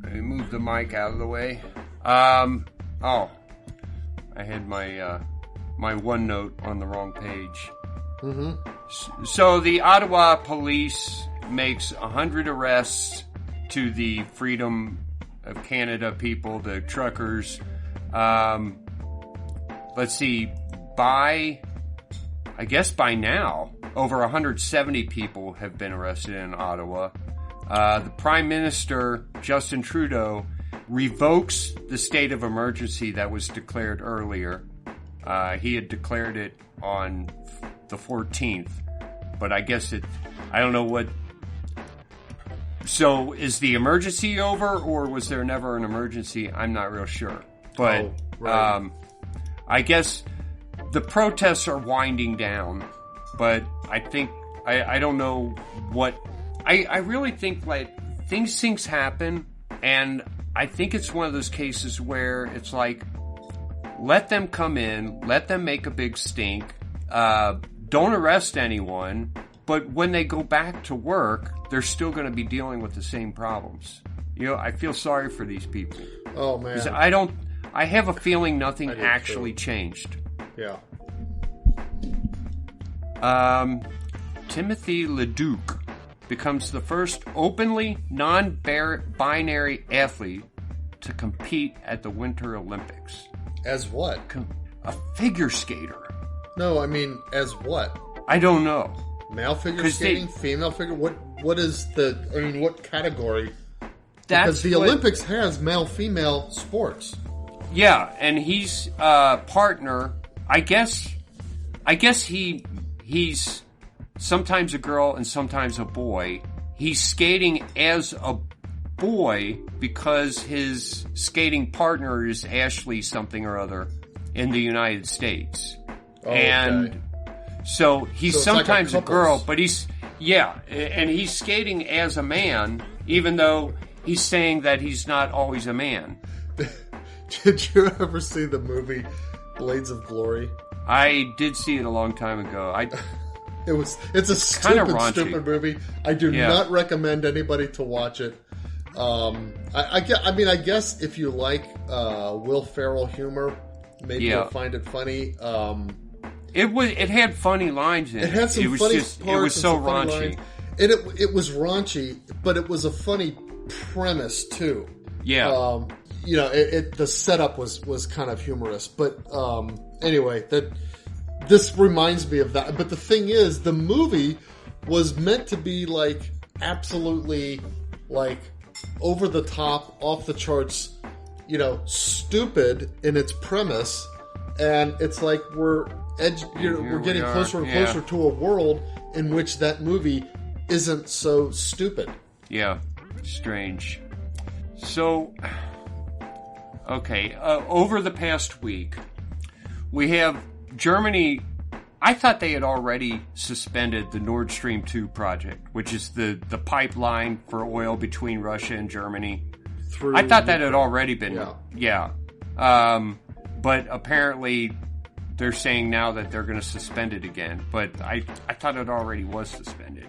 let me move the mic out of the way. I had my OneNote on the wrong page. Mm-hmm. So the Ottawa police makes 100 arrests to the Freedom of Canada people, the truckers. Let's see, by now, over 170 people have been arrested in Ottawa. The Prime Minister, Justin Trudeau, revokes the state of emergency that was declared earlier. He had declared it on the 14th, but I guess I don't know what. So is the emergency over, or was there never an emergency? I'm not real sure. But right. I guess the protests are winding down, but I think, I don't know what, I really think like things happen, and I think it's one of those cases where it's like, let them come in, let them make a big stink, don't arrest anyone, but when they go back to work, they're still going to be dealing with the same problems. I feel sorry for these people. Oh, man. I have a feeling nothing actually changed. Yeah. Timothy Leduc becomes the first openly non-binary athlete to compete at the Winter Olympics. As what? A figure skater. No, I mean, as what? I don't know. Male figure skating? Female figure? What is what category? Because the Olympics has male-female sports. Yeah, and he's partner. I guess he's sometimes a girl and sometimes a boy. He's skating as a boy because his skating partner is Ashley something or other in the United States. Oh, and so he's sometimes like a girl, but and he's skating as a man, even though he's saying that he's not always a man. Did you ever see the movie Blades of Glory? I did see it a long time ago. It's a stupid movie. I do not recommend anybody to watch it. I guess if you like Will Ferrell humor, maybe you'll find it funny. It had funny lines in it. It had some funny parts. It was so raunchy. It was raunchy, but it was a funny premise too. Yeah. The setup was kind of humorous, but anyway, this reminds me of that. But the thing is, the movie was meant to be like absolutely like over the top, off the charts, stupid in its premise, and it's like we're getting closer and closer to a world in which that movie isn't so stupid. Yeah, strange. So, okay, over the past week, we have Germany. I thought they had already suspended the Nord Stream 2 project, which is the pipeline for oil between Russia and Germany. I thought that had already been. Yeah. But apparently they're saying now that they're going to suspend it again. But I thought it already was suspended.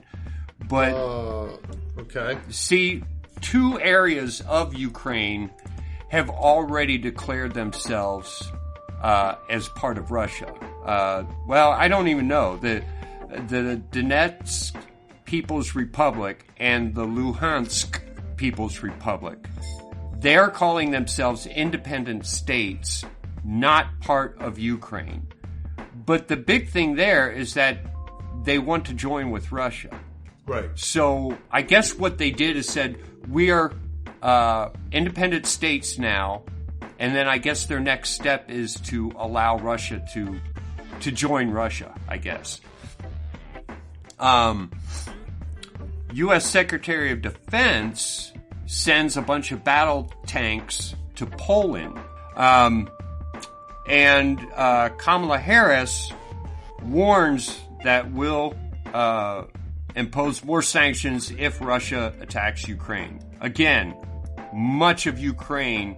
But okay. See, 2 areas of Ukraine have already declared themselves as part of Russia. Well, I don't even know. The Donetsk People's Republic and the Luhansk People's Republic, they're calling themselves independent states, not part of Ukraine. But the big thing there is that they want to join with Russia. Right. So I guess what they did is said, we are independent states now, and then I guess their next step is to allow Russia to join Russia, I guess. U.S. Secretary of Defense sends a bunch of battle tanks to Poland. And Kamala Harris warns that we'll impose more sanctions if Russia attacks Ukraine. Again, much of Ukraine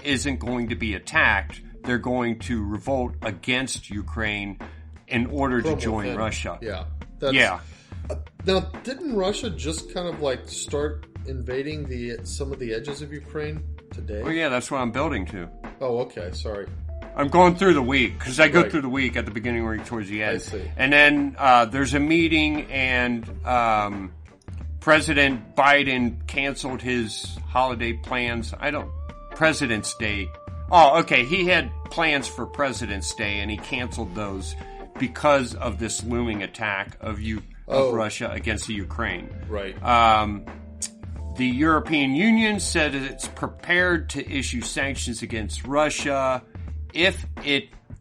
isn't going to be attacked. They're going to revolt against Ukraine in order to join Russia. Yeah. Now, didn't Russia just kind of like start invading some of the edges of Ukraine today? Oh, yeah, that's what I'm building to. Oh, okay. Sorry. I'm going through the week because I go through the week at the beginning or towards the end. I see. And then there's a meeting, and President Biden canceled his holiday plans. President's Day. Oh, okay. He had plans for President's Day, and he canceled those because of this looming attack of Russia against the Ukraine. Right. The European Union said that it's prepared to issue sanctions against Russia if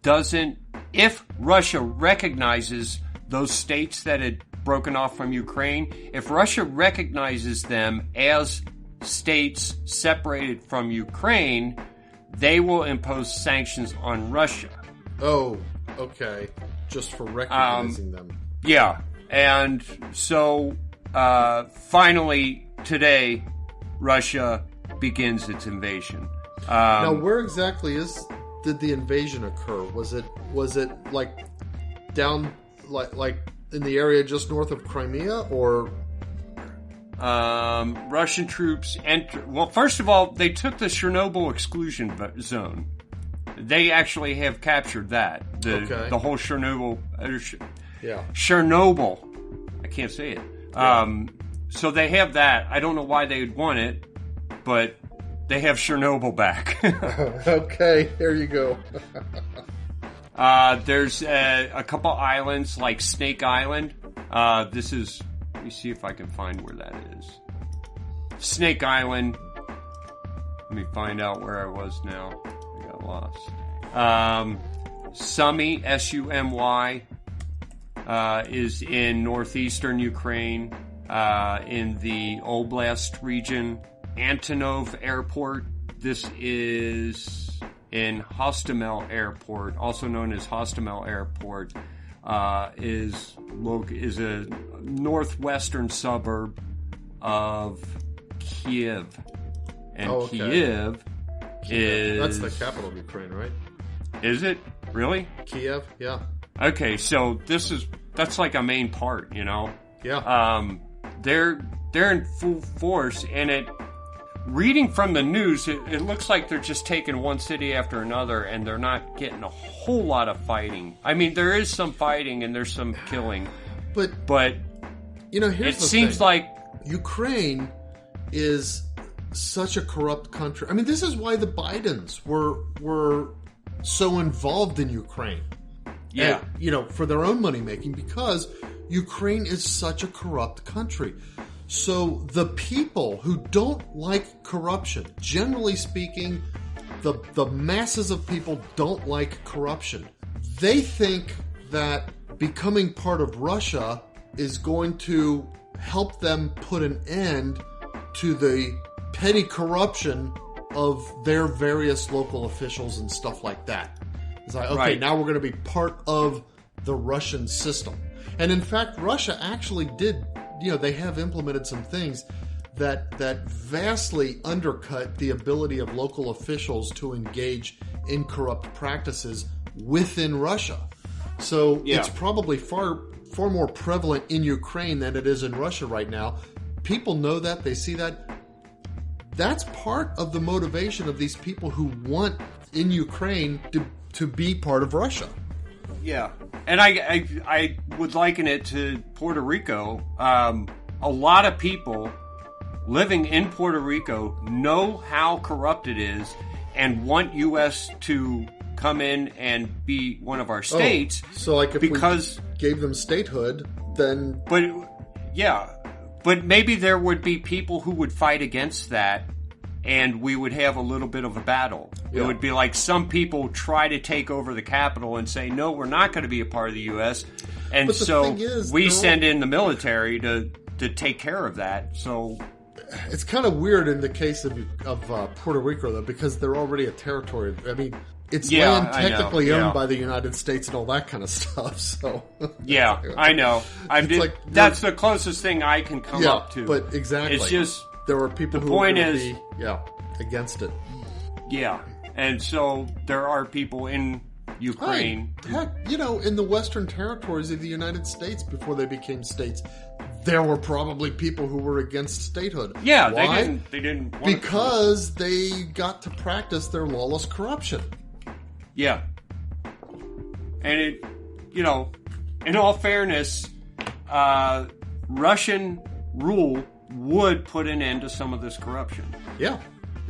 Russia recognizes those states that had broken off from Ukraine. If Russia recognizes them as states separated from Ukraine, they will impose sanctions on Russia. Oh, okay. Just for recognizing them. Yeah. And so, finally, today, Russia begins its invasion. Now, where exactly did the invasion occur? Was it like down like in the area just north of Crimea, or? Russian troops well, first of all, they took the Chernobyl exclusion zone. They actually have captured that. The whole Chernobyl. Chernobyl. I can't say it. Yeah. So they have that. I don't know why they would want it, but they have Chernobyl back. Okay, there you go. There's a couple islands like Snake Island. Let me see if I can find where that is. Snake Island. Let me find out where I was now. I got lost. Sumy, S-U-M-Y, is in northeastern Ukraine, in the Oblast region. Antonov Airport. This is in Hostomel Airport, also known as Hostomel Airport, is a northwestern suburb of Kiev, and Kiev is that's the capital of Ukraine, right? Is it? Really? Kiev, yeah. Okay, so that's like a main part, you know? Yeah. They're in full force, and reading from the news, it looks like they're just taking one city after another, and they're not getting a whole lot of fighting. I mean, there is some fighting, and there's some killing. But you know, here's it the seems thing. like Ukraine is such a corrupt country. I mean, this is why the Bidens were so involved in Ukraine. Yeah. And, you know, for their own money making, because Ukraine is such a corrupt country. So the people who don't like corruption, generally speaking, the masses of people don't like corruption. They think that becoming part of Russia is going to help them put an end to the petty corruption of their various local officials and stuff like that. It's like, okay, right. Now we're going to be part of the Russian system. And in fact, Russia actually did, you know, they have implemented some things that vastly undercut the ability of local officials to engage in corrupt practices within Russia. So it's probably far more prevalent in Ukraine than it is in Russia right now. People know that, they see that. That's part of the motivation of these people who want in Ukraine to be part of Russia. Yeah. And I would liken it to Puerto Rico. A lot of people living in Puerto Rico know how corrupt it is and want U.S. to come in and be one of our states. So like if we gave them statehood, then... But maybe there would be people who would fight against that, and we would have a little bit of a battle. Yeah. It would be like some people try to take over the capital and say, no, we're not going to be a part of the U.S. And so we send in the military to take care of that. So it's kind of weird in the case of Puerto Rico, though, because they're already a territory. I mean, it's land technically owned by the United States and all that kind of stuff. So yeah, I know. That's the closest thing I can come up to. But exactly, it's just there are people who are going to be against it. Yeah, and so there are people in Ukraine. Heck, you know, in the Western territories of the United States before they became states, there were probably people who were against statehood. Yeah, why? They didn't want because they got to practice their lawless corruption. Yeah. And it, you know, in all fairness, Russian rule would put an end to some of this corruption. Yeah,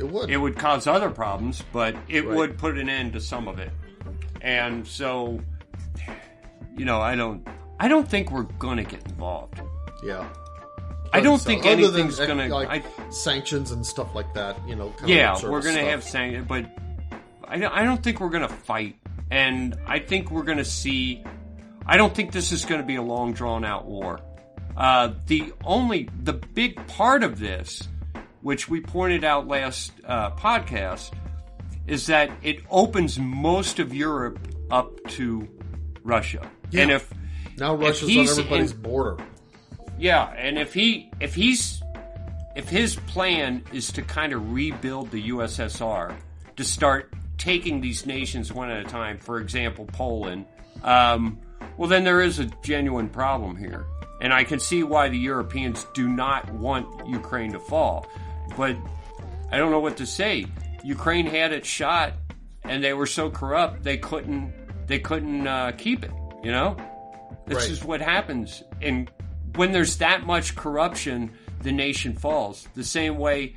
it would. It would cause other problems, but it would put an end to some of it. And so, you know, I don't think we're going to get involved. Yeah. I don't think anything's going to... Like sanctions and stuff like that, you know. We're going to have sanctions, but I don't think we're going to fight. And I think we're going to see... I don't think this is going to be a long, drawn-out war. The big part of this, which we pointed out last podcast, is that it opens most of Europe up to Russia. Yeah. And if now Russia's on everybody's border. Yeah, and if his plan is to kind of rebuild the USSR, to start taking these nations one at a time, for example, Poland, well, then there is a genuine problem here. And I can see why the Europeans do not want Ukraine to fall. But I don't know what to say. Ukraine had its shot, and they were so corrupt they couldn't keep it. You know, this is what happens. And when there's that much corruption, the nation falls. The same way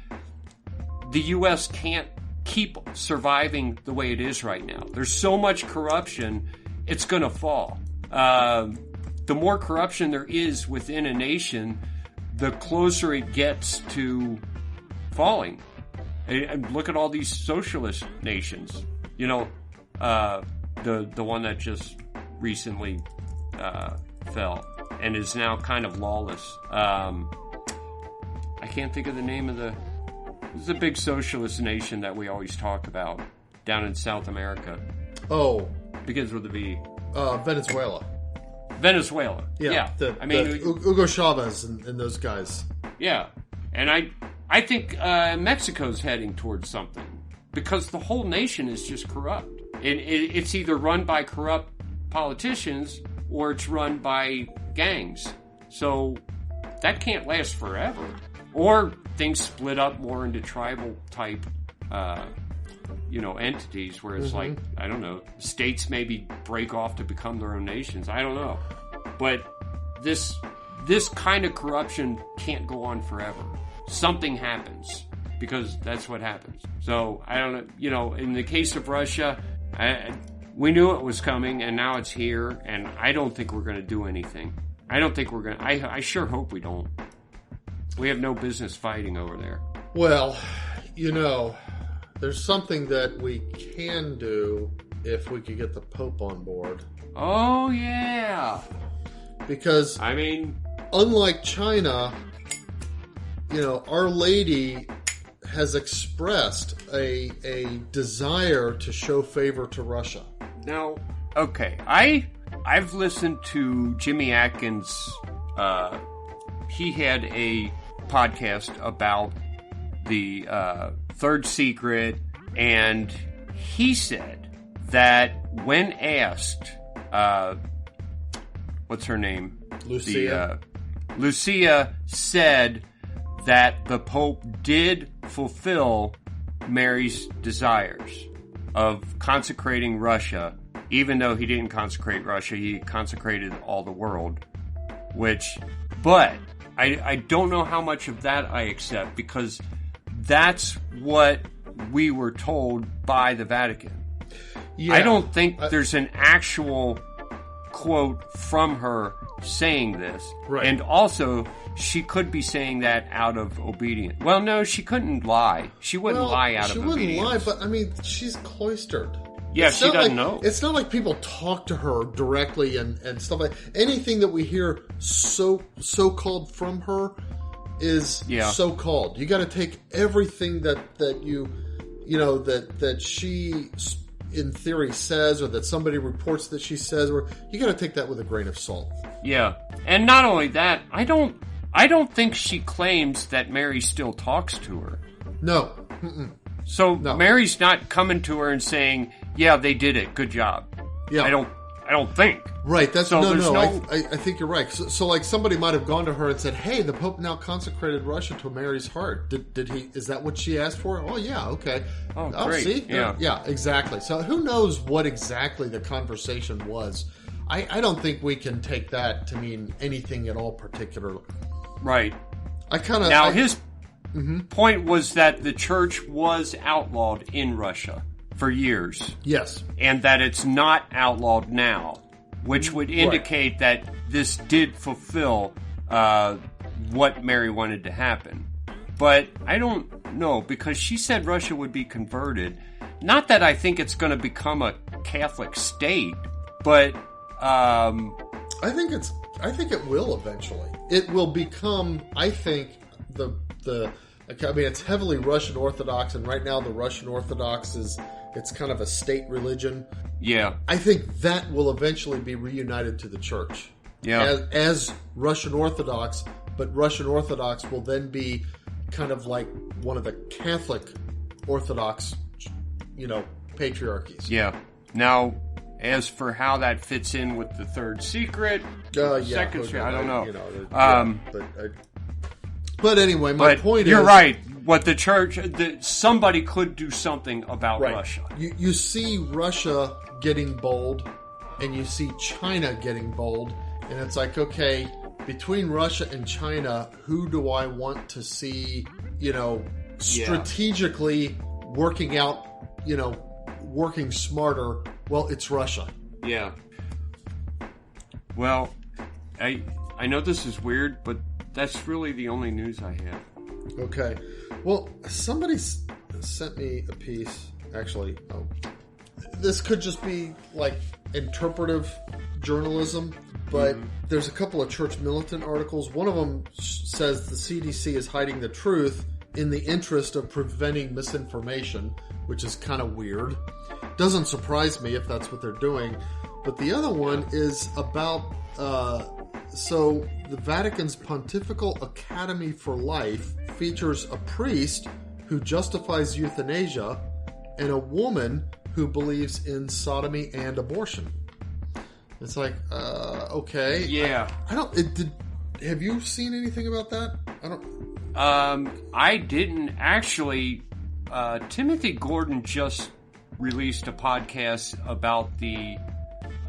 the U.S. can't keep surviving the way it is right now. There's so much corruption, it's going to fall. The more corruption there is within a nation, the closer it gets to falling. And look at all these socialist nations. You know, the one that just recently fell and is now kind of lawless. I can't think of the name of this is a big socialist nation that we always talk about down in South America. Oh. Begins with a V. Venezuela. Venezuela. Yeah. Hugo Chavez and those guys. Yeah. And I think Mexico's heading towards something because the whole nation is just corrupt. It's either run by corrupt politicians or it's run by gangs. So that can't last forever. Or things split up more into tribal type, entities where it's like, I don't know, states maybe break off to become their own nations. I don't know. But this kind of corruption can't go on forever. Something happens because that's what happens. So I don't know, in the case of Russia, we knew it was coming and now it's here, and I don't think we're going to do anything. I don't think we're going to. I sure hope we don't. We have no business fighting over there. Well, there's something that we can do if we could get the Pope on board. Oh, yeah. Because, unlike China, Our Lady has expressed a desire to show favor to Russia. Now, okay, I've listened to Jimmy Atkins. He had a podcast about the Third Secret, and he said that when asked, what's her name? Lucia. Lucia said that the Pope did fulfill Mary's desires of consecrating Russia, even though he didn't consecrate Russia, he consecrated all the world. But I don't know how much of that I accept, because that's what we were told by the Vatican. Yeah, I don't think there's an actual quote from her saying this. Right. And also, she could be saying that out of obedience. Well, no, she couldn't lie. She wouldn't lie out of obedience. She wouldn't lie, but she's cloistered. Yeah, she doesn't know. It's not like people talk to her directly and stuff like that. Anything that we hear so-called from her is so-called. You got to take everything that she in theory says, or that somebody reports that she says, or you got to take that with a grain of salt. Yeah. And not only that, I don't think she claims that Mary still talks to her. No. So no. Mary's not coming to her and saying, "Yeah, they did it. Good job." Yeah. I don't think. Right. That's no. I think you're right. So like somebody might have gone to her and said, "Hey, the Pope now consecrated Russia to Mary's heart. Did he? Is that what she asked for?" Oh yeah. Okay. Oh, great. See? Yeah. Yeah. Exactly. So who knows what exactly the conversation was? I don't think we can take that to mean anything at all particular. Right. His point was that the church was outlawed in Russia for years. Yes. And that it's not outlawed now, which would indicate that this did fulfill what Mary wanted to happen. But I don't know, because she said Russia would be converted. Not that I think it's going to become a Catholic state, but I think it will eventually. It will become, I think, it's heavily Russian Orthodox, and right now the Russian Orthodox it's kind of a state religion. Yeah. I think that will eventually be reunited to the church. Yeah. As Russian Orthodox, but Russian Orthodox will then be kind of like one of the Catholic Orthodox, patriarchies. Yeah. Now, as for how that fits in with the Third Secret, Second Secret, I don't know. But anyway, my point is... You're right. What the church... somebody could do something about Russia. You see Russia getting bold, and you see China getting bold, and it's like, okay, between Russia and China, who do I want to see, strategically working out, working smarter? Well, it's Russia. Yeah. Well, I know this is weird, but that's really the only news I have. Okay. Well, somebody sent me a piece. Actually, this could just be like interpretive journalism, but there's a couple of church militant articles. One of them says the CDC is hiding the truth in the interest of preventing misinformation, which is kind of weird. Doesn't surprise me if that's what they're doing. But the other one is about... So the Vatican's Pontifical Academy for Life features a priest who justifies euthanasia and a woman who believes in sodomy and abortion. It's like, okay. Yeah. I don't... have you seen anything about that? I don't... I didn't actually. Timothy Gordon just released a podcast about the,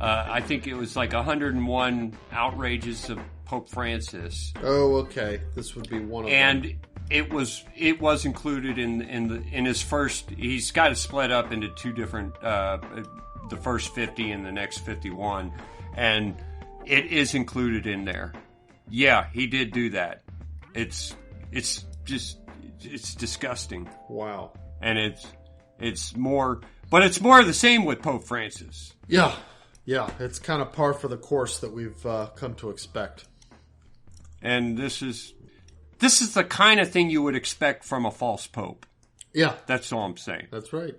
I think it was like 101 outrages of Pope Francis. Oh, okay. This would be one of them. And it was included in his first. He's got it split up into two different, the first 50 and the next 51, and it is included in there. Yeah, he did do that. It's disgusting. Wow. And it's more, but it's more of the same with Pope Francis. Yeah. It's kind of par for the course that we've come to expect. And this is the kind of thing you would expect from a false pope. Yeah. That's all I'm saying. That's right.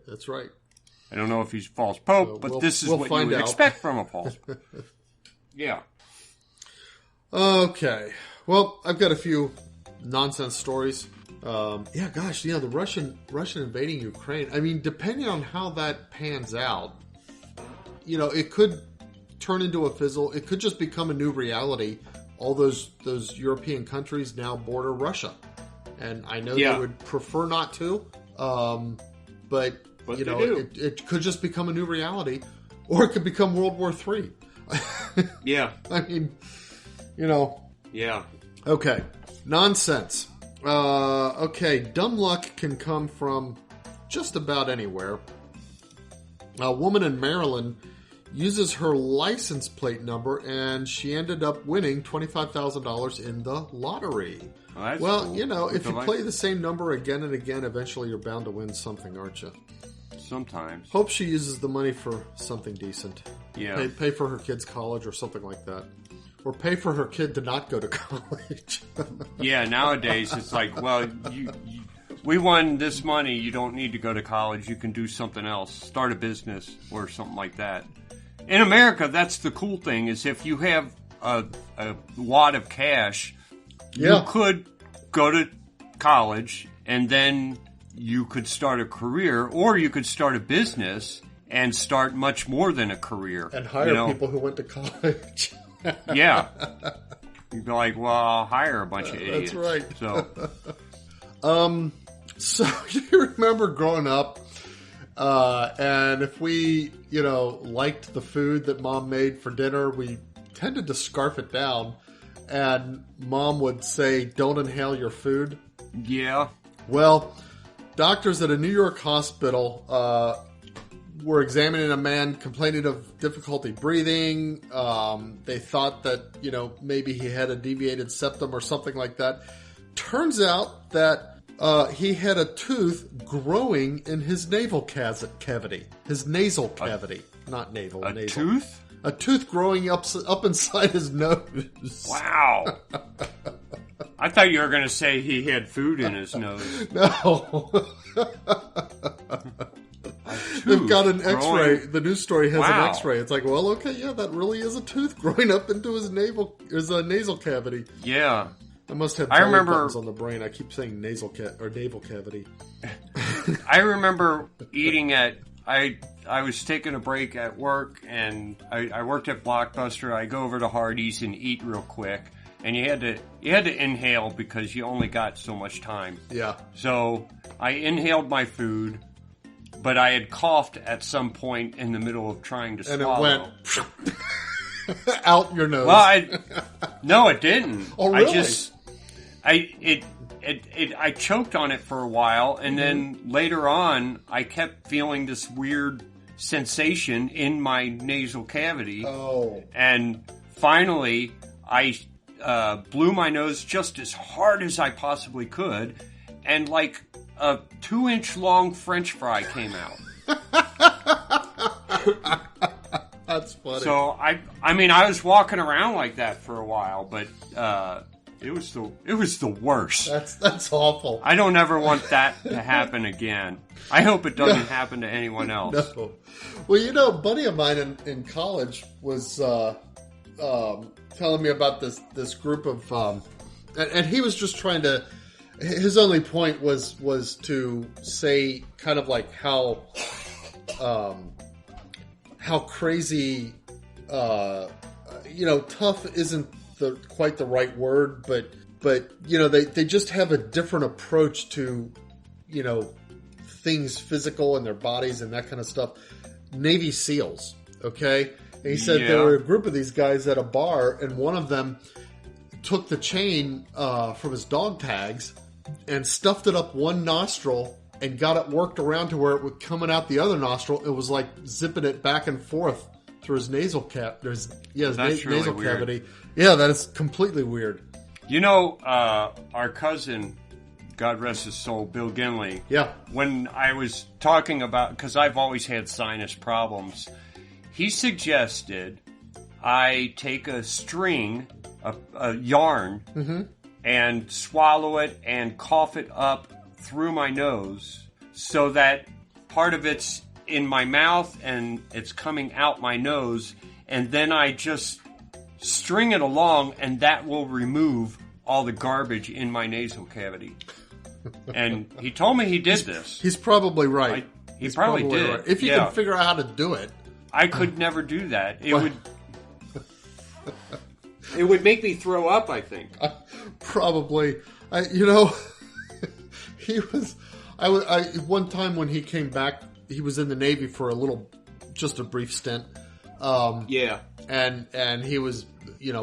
I don't know if he's a false pope, but this is what you would expect from a false pope. Yeah. Okay. Well, I've got a few nonsense stories. The Russian invading Ukraine. I mean, depending on how that pans out, it could turn into a fizzle. It could just become a new reality. All those European countries now border Russia, and I know they would prefer not to, but it could just become a new reality, or it could become World War III. Yeah. I mean, Yeah. Okay. Nonsense. Okay. Dumb luck can come from just about anywhere. A woman in Maryland uses her license plate number, and she ended up winning $25,000 in the lottery. Well, cool. If you play the same number again and again, eventually you're bound to win something, aren't you? Sometimes. Hope she uses the money for something decent. Yeah. Pay for her kid's college or something like that. Or pay for her kid to not go to college. Yeah, nowadays it's like, well, we won this money. You don't need to go to college. You can do something else. Start a business or something like that. In America, that's the cool thing, is if you have a wad of cash, you could go to college and then you could start a career, or you could start a business and start much more than a career. And hire people who went to college. Yeah. You'd be like, well, I'll hire a bunch of idiots. That's right. So, so you remember growing up, and if we, liked the food that Mom made for dinner, we tended to scarf it down, and Mom would say, don't inhale your food. Yeah. Well, doctors at a New York hospital were examining a man complaining of difficulty breathing. They thought that, maybe he had a deviated septum or something like that. Turns out that he had a tooth growing in his navel cavity. His nasal cavity. Not navel, a nasal. Tooth? A tooth growing up inside his nose. Wow. I thought you were going to say he had food in his nose. No. They've got an X-ray. The news story has an X-ray. It's like, well, okay, yeah, that really is a tooth growing up into his nasal cavity. Yeah. I must have belly buttons on the brain. I keep saying navel cavity. I remember eating at... I was taking a break at work, and I worked at Blockbuster. I go over to Hardee's and eat real quick, and you had to inhale because you only got so much time. Yeah. So I inhaled my food, but I had coughed at some point in the middle of trying to swallow. And it went out your nose. Well, no, it didn't. Oh, really? I choked on it for a while, and then later on, I kept feeling this weird sensation in my nasal cavity. Oh. And finally, I blew my nose just as hard as I possibly could, and like a 2-inch long French fry came out. That's funny. So I was walking around like that for a while, but it was the worst. That's awful. I don't ever want that to happen again. I hope it doesn't happen to anyone else. No. Well, a buddy of mine in college was telling me about this group of, and he was just trying to. His only point was to say kind of like how how crazy, tough isn't quite the right word, but they just have a different approach to, things physical in their bodies and that kind of stuff. Navy SEALs, okay? And he said there were a group of these guys at a bar, and one of them took the chain from his dog tags and stuffed it up one nostril and got it worked around to where it was coming out the other nostril. It was like zipping it back and forth through his nasal nasal cavity. Yeah, that is completely weird. Our cousin, God rest his soul, Bill Ginley. Yeah. When I was talking about, because I've always had sinus problems, he suggested I take a string, a yarn, and swallow it and cough it up through my nose so that part of it's in my mouth and it's coming out my nose, and then I just string it along, and that will remove all the garbage in my nasal cavity. And he told me he did this. He's probably right. He probably did. Right. If you can figure out how to do it. I could never do that. It would make me throw up, I think. Probably. He was... one time when he came back, he was in the Navy for just a brief stint. And he was,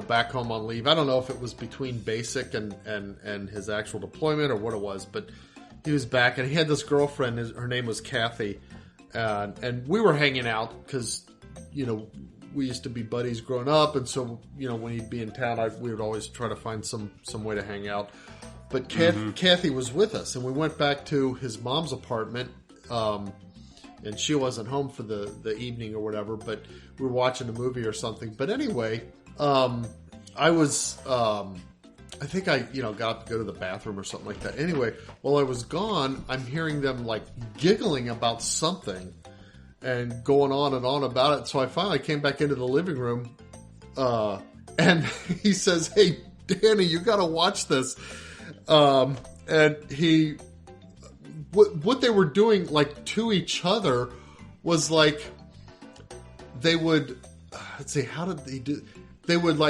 back home on leave. I don't know if it was between basic and his actual deployment or what it was, but he was back, and he had this girlfriend. Her name was Kathy, and we were hanging out because, we used to be buddies growing up, and so, when he'd be in town, we would always try to find some way to hang out. But Kathy was with us, and we went back to his mom's apartment, and she wasn't home for the evening or whatever, but we were watching a movie or something. But anyway, I was, I think I, got up to go to the bathroom or something like that. Anyway, while I was gone, I'm hearing them giggling about something and going on and on about it. So I finally came back into the living room, and he says, "Hey, Danny, you got to watch this." And what they were doing, to each other was they would, let's see, how did they do? They would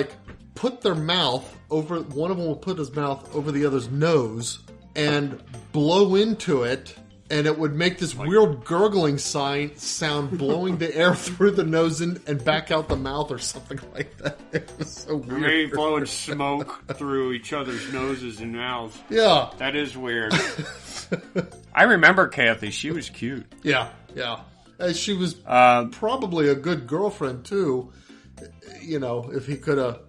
put their mouth over, one of them would put his mouth over the other's nose and blow into it, and it would make this weird gurgling sound blowing the air through the nose and back out the mouth or something like that. It was so weird. Maybe blowing smoke through each other's noses and mouths. Yeah. That is weird. I remember Kathy. She was cute. Yeah. She was probably a good girlfriend, too. If he could have...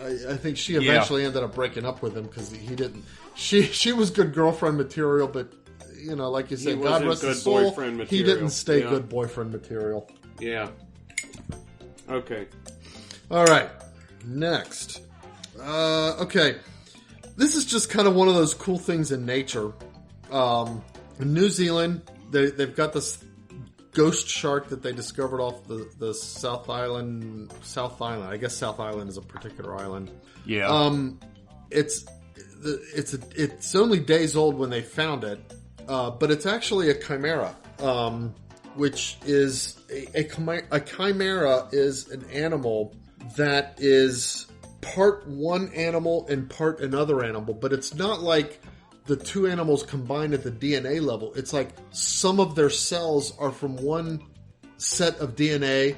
I think she eventually ended up breaking up with him because he didn't... She was good girlfriend material, but... like you said, God rest his soul, he didn't stay good boyfriend material. Yeah. Okay. All right. Next. Okay. This is just kind of one of those cool things in nature. In New Zealand, they've got this ghost shark that they discovered off the South Island. I guess South Island is a particular island. Yeah. It's only days old when they found it. But it's actually a chimera, which is a chimera is an animal that is part one animal and part another animal, but it's not like the two animals combined at the DNA level. It's like some of their cells are from one set of DNA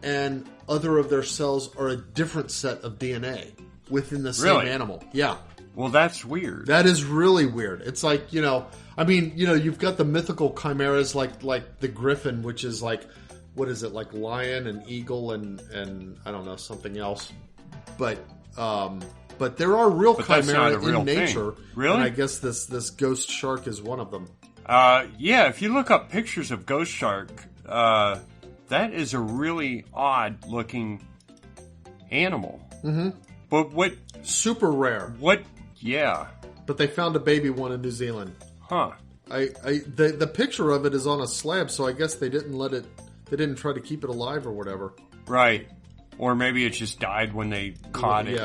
and other of their cells are a different set of DNA within the same animal. Yeah. Well, that's weird. That is really weird. It's like, you've got the mythical chimeras like the griffin, which is what is it, lion and eagle and I don't know, something else. But there are real chimera in nature. Thing. Really? And I guess this ghost shark is one of them. Yeah, if you look up pictures of ghost shark, that is a really odd looking animal. Mm-hmm. But what... Super rare. What... Yeah. But they found a baby one in New Zealand. Huh. The picture of it is on a slab, so I guess they didn't they didn't try to keep it alive or whatever. Right. Or maybe it just died when they caught it,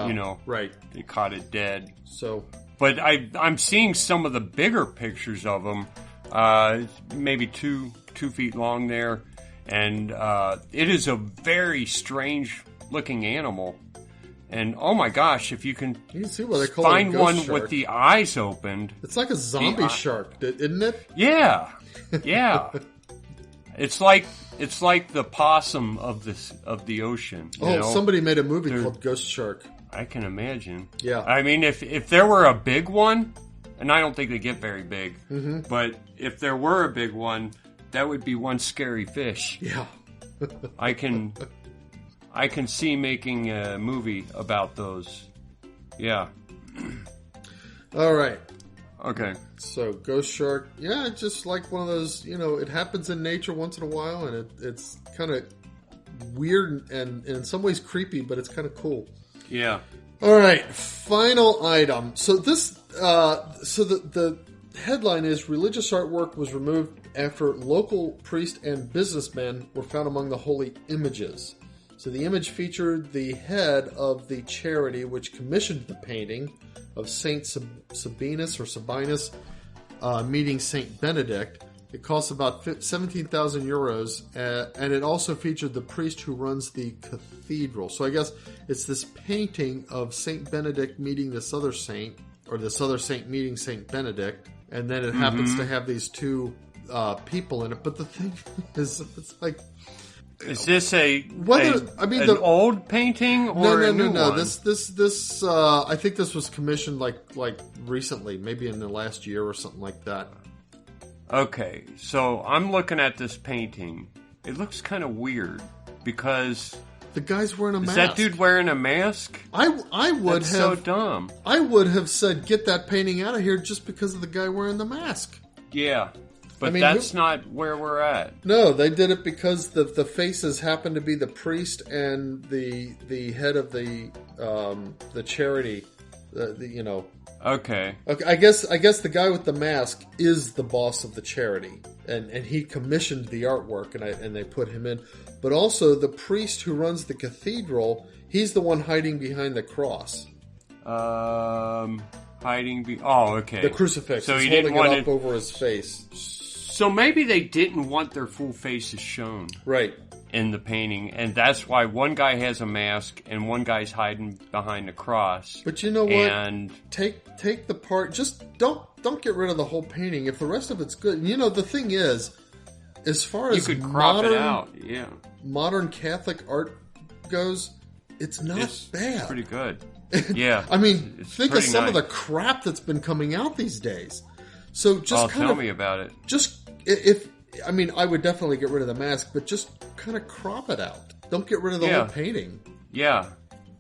Right. They caught it dead. So. But I'm seeing some of the bigger pictures of them, maybe two feet long there. And it is a very strange-looking animal. And, oh my gosh, if you can see why they call find it a ghost one shark. with the eyes opened. It's like a zombie shark, isn't it? Yeah. Yeah. It's like the possum of the ocean. You know? Somebody made a movie called Ghost Shark. I can imagine. Yeah. I mean, if there were a big one, and I don't think they get very big, but if there were a big one, that would be one scary fish. Yeah. I can see making a movie about those. Yeah. All right. Okay. So, ghost shark, yeah, it's just like one of those, it happens in nature once in a while, and it's kind of weird and in some ways creepy, but it's kind of cool. Yeah. All right, final item. So the headline is religious artwork was removed after local priests and businessmen were found among the holy images. So the image featured the head of the charity which commissioned the painting of Saint Sabinus meeting Saint Benedict. It costs about 17,000 euros, and it also featured the priest who runs the cathedral. So I guess it's this painting of Saint Benedict meeting this other saint, or this other saint meeting Saint Benedict, and then it happens to have these two people in it. But the thing is, it's like... Is this an old painting or a new one? No. This I think this was commissioned like recently, maybe in the last year or something like that. Okay, so I'm looking at this painting. It looks kind of weird because the guy's wearing a mask. Is that dude wearing a mask? I would That's have so dumb. I would have said get that painting out of here just because of the guy wearing the mask. Yeah. But that's not where we're at. No, they did it because the faces happen to be the priest and the head of the charity. Okay. I guess the guy with the mask is the boss of the charity, and he commissioned the artwork, and they put him in. But also the priest who runs the cathedral, he's the one hiding behind the cross. Okay. The crucifix. So he's he didn't holding want it up over his face. So maybe they didn't want their full faces shown. Right. In the painting, and that's why one guy has a mask and one guy's hiding behind the cross. But you know what? And take the part. Just don't get rid of the whole painting. If the rest of it's good, the thing is, as far as you could crop it out, yeah. Modern Catholic art goes, it's not bad. It's pretty good. Yeah. I mean, think of some of the crap that's been coming out these days. So just tell me about it. I would definitely get rid of the mask, but just kind of crop it out. Don't get rid of the whole painting. Yeah.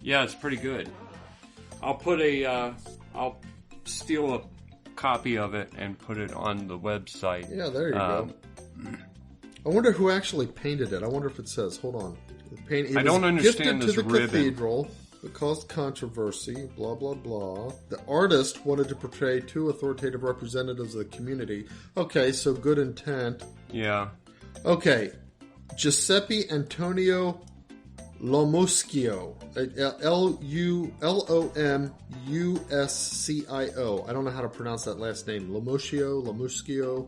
Yeah, it's pretty good. I'll steal a copy of it and put it on the website. Yeah, there you go. I wonder who actually painted it. I wonder if it says, hold on. I don't understand this ribbon. Gifted to the cathedral. It caused controversy, blah, blah, blah. The artist wanted to portray two authoritative representatives of the community. Okay, so good intent. Yeah. Okay. Giuseppe Antonio Lomuscio. Lomuscio. I don't know how to pronounce that last name. Lomuscio.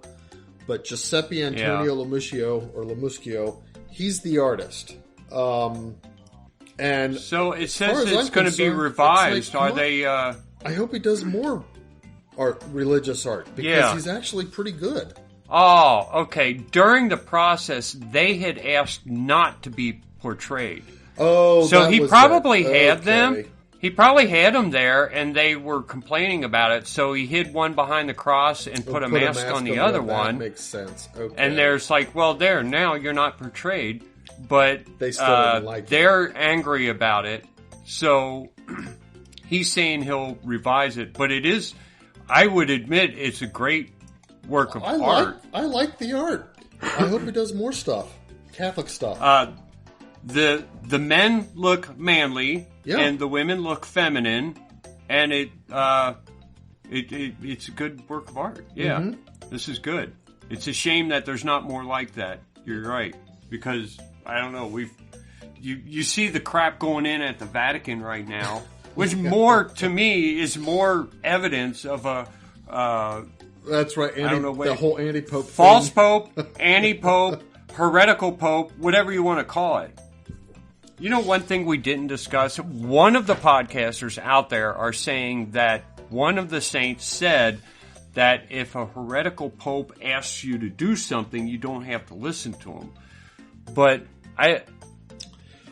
But Giuseppe Antonio Lomuscio, he's the artist. And so it says it's going to be revised. Are they? I hope he does more religious art, because he's actually pretty good. Oh, okay. During the process, they had asked not to be portrayed. Oh, so he probably had them. He probably had them there, and they were complaining about it. So he hid one behind the cross and put a mask on the other one. That makes sense. Okay. And there's like, well, now you're not portrayed. But they still didn't like they're angry about it, so he's saying he'll revise it. But it is, I would admit, it's a great work of art. I like the art. I hope he does more stuff, Catholic stuff. The men look manly, and the women look feminine, and it's a good work of art. Yeah, This is good. It's a shame that there's not more like that. You're right, because I don't know. You see the crap going in at the Vatican right now, which to me is more evidence of a. That's right. I don't know. The whole anti-pope, false pope, anti-pope, heretical pope, whatever you want to call it. You know, one thing we didn't discuss, one of the podcasters out there are saying that one of the saints said that if a heretical pope asks you to do something, you don't have to listen to him. But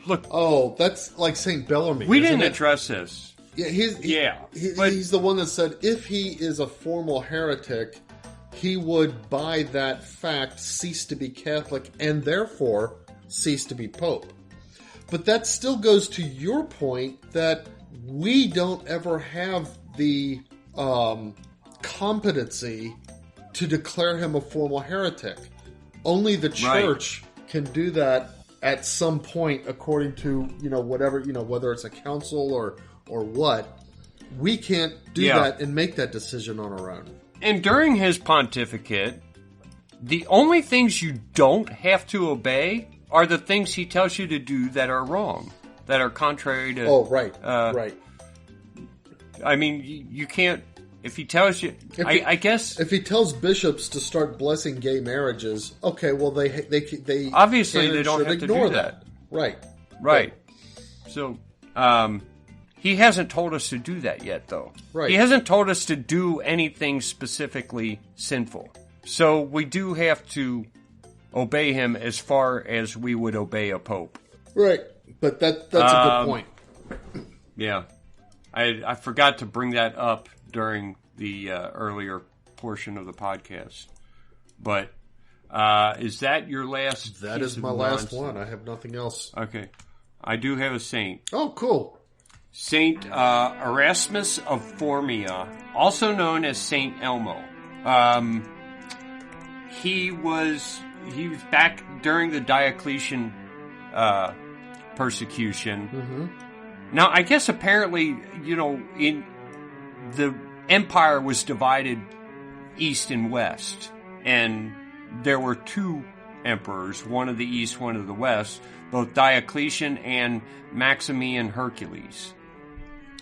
look. Oh, that's like St. Bellamy. We didn't address this. Yeah, but he's the one that said if he is a formal heretic, he would by that fact cease to be Catholic and therefore cease to be pope. But that still goes to your point that we don't ever have the competency to declare him a formal heretic. Only the church can do that at some point, according to whatever whether it's a council or what. We can't do that and make that decision on our own. And during his pontificate, the only things you don't have to obey are the things he tells you to do that are wrong, that are contrary to... Oh, right, right. I mean, you can't... If he tells you... I guess... If he tells bishops to start blessing gay marriages, okay, well, they obviously, they don't have to do that. Right. Right. So, he hasn't told us to do that yet, though. Right. He hasn't told us to do anything specifically sinful. So, we do have to obey him as far as we would obey a pope. Right. But that's a good point. Yeah. I forgot to bring that up during the earlier portion of the podcast. But is that your last? That is my last one. I have nothing else. Okay. I do have a saint. Oh, cool. Saint Erasmus of Formia, also known as Saint Elmo. He was back during the Diocletian persecution. Mm-hmm. Now, I guess apparently, in the empire was divided east and west, and there were two emperors, one of the east, one of the west, both Diocletian and Maximian Hercules.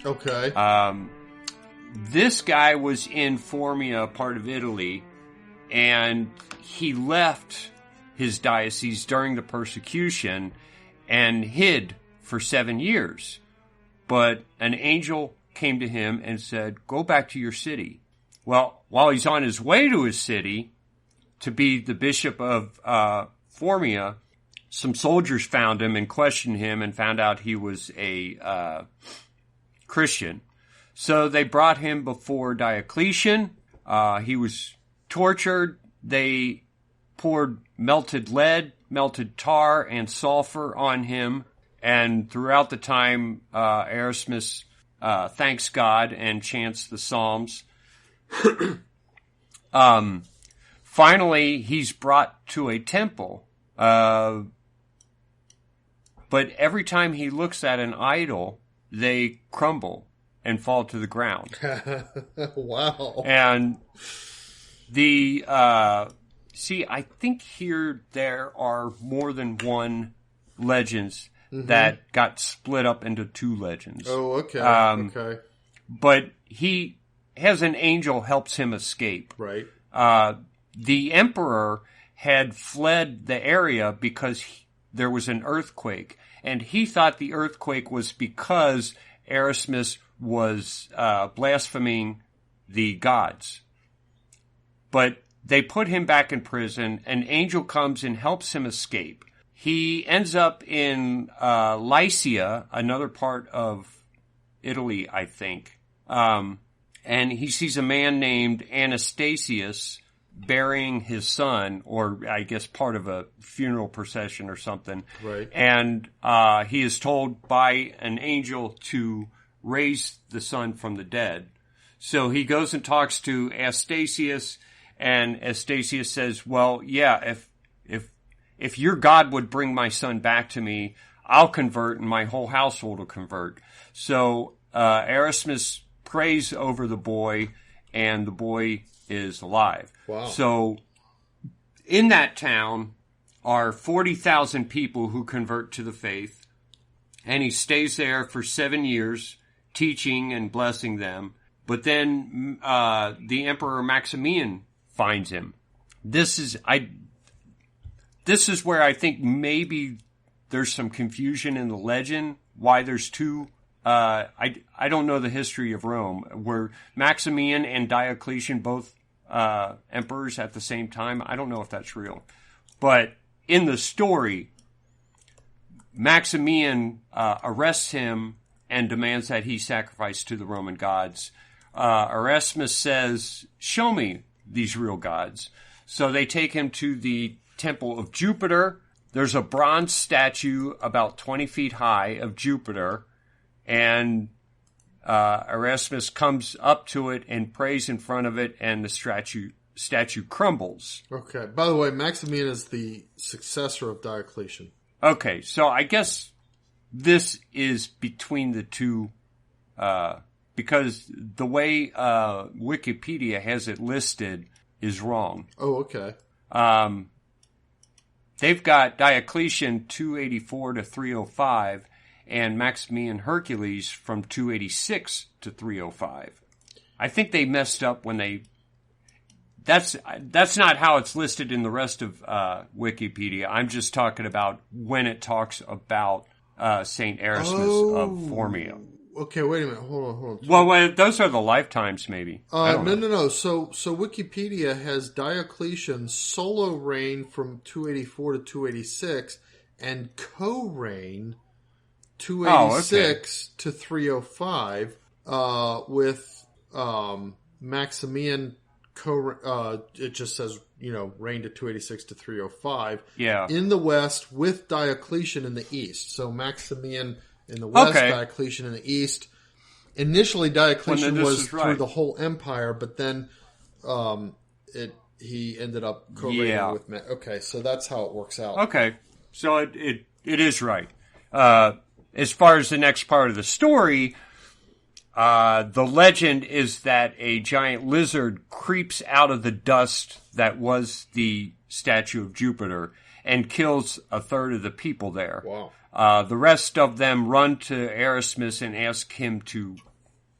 Okay. This guy was in Formia, part of Italy, and he left his diocese during the persecution and hid for 7 years. But an angel came to him and said, go back to your city. Well, while he's on his way to his city to be the bishop of Formia, some soldiers found him and questioned him and found out he was a Christian. So they brought him before Diocletian. He was tortured. They poured melted lead, melted tar, and sulfur on him. And throughout the time, Erasmus thanks God and chants the Psalms. Finally, he's brought to a temple. But every time he looks at an idol, they crumble and fall to the ground. Wow. And I think here there are more than one legends that got split up into two legends. Oh, okay. Okay. But he has an angel helps him escape. Right. The emperor had fled the area because there was an earthquake. And he thought the earthquake was because Erasmus was blaspheming the gods. But they put him back in prison. An angel comes and helps him escape. He ends up in Lycia, another part of Italy, I think. And he sees a man named Anastasius burying his son, or I guess part of a funeral procession or something. Right. And he is told by an angel to raise the son from the dead. So he goes and talks to Anastasius, and Anastasius says, well, yeah, if your God would bring my son back to me, I'll convert and my whole household will convert. So Erasmus prays over the boy, and the boy is alive. Wow. So in that town are 40,000 people who convert to the faith, and he stays there for 7 years teaching and blessing them. But then the Emperor Maximian finds him. this is where I think maybe there's some confusion in the legend, why there's two. I don't know the history of Rome. Were Maximian and Diocletian both emperors at the same time? I don't know if that's real. But in the story, Maximian arrests him and demands that he sacrifice to the Roman gods. Erasmus says, show me these real gods. So they take him to the temple of Jupiter. There's a bronze statue about 20 feet high of Jupiter, and Erasmus comes up to it and prays in front of it, and the statue crumbles. Okay. By the way, Maximian is the successor of Diocletian. Okay, so I guess this is between the two, because the way Wikipedia has it listed is wrong. Oh, okay. They've got Diocletian 284 to 305 and Maximian Hercules from 286 to 305. I think they messed up when they... That's not how it's listed in the rest of Wikipedia. I'm just talking about when it talks about St. Erasmus of Formia. Okay, wait a minute. Hold on. Well, those are the lifetimes, maybe. No. So Wikipedia has Diocletian's solo reign from 284 to 286 and co-reign 286 to 305 with Maximian it just says, reigned to 286 to 305 in the west with Diocletian in the east. So Maximian in the west, Diocletian in the east. Initially, Diocletian was through the whole empire, but then he ended up co-reigning with Okay, so that's how it works out. Okay, so it is right. As far as the next part of the story, the legend is that a giant lizard creeps out of the dust that was the statue of Jupiter and kills a third of the people there. Wow. The rest of them run to Erasmus and ask him to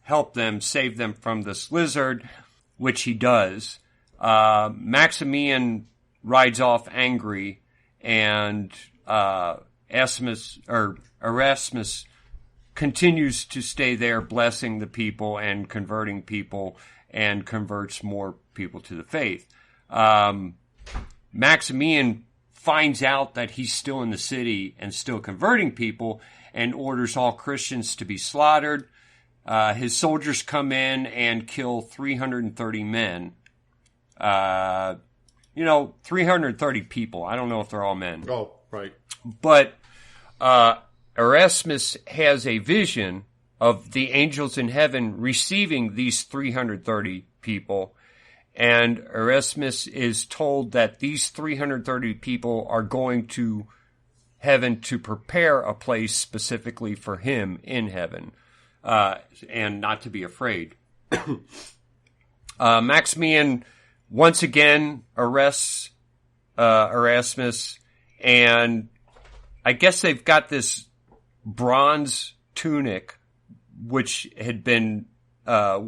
help them, save them from this lizard, which he does. Maximian rides off angry, and Erasmus continues to stay there, blessing the people and converting people, and converts more people to the faith. Maximian finds out that he's still in the city and still converting people and orders all Christians to be slaughtered. His soldiers come in and kill 330 men. 330 people. I don't know if they're all men. Oh, right. But Erasmus has a vision of the angels in heaven receiving these 330 people. And Erasmus is told that these 330 people are going to heaven to prepare a place specifically for him in heaven, and not to be afraid. Maximian once again arrests Erasmus, and I guess they've got this bronze tunic, which had been a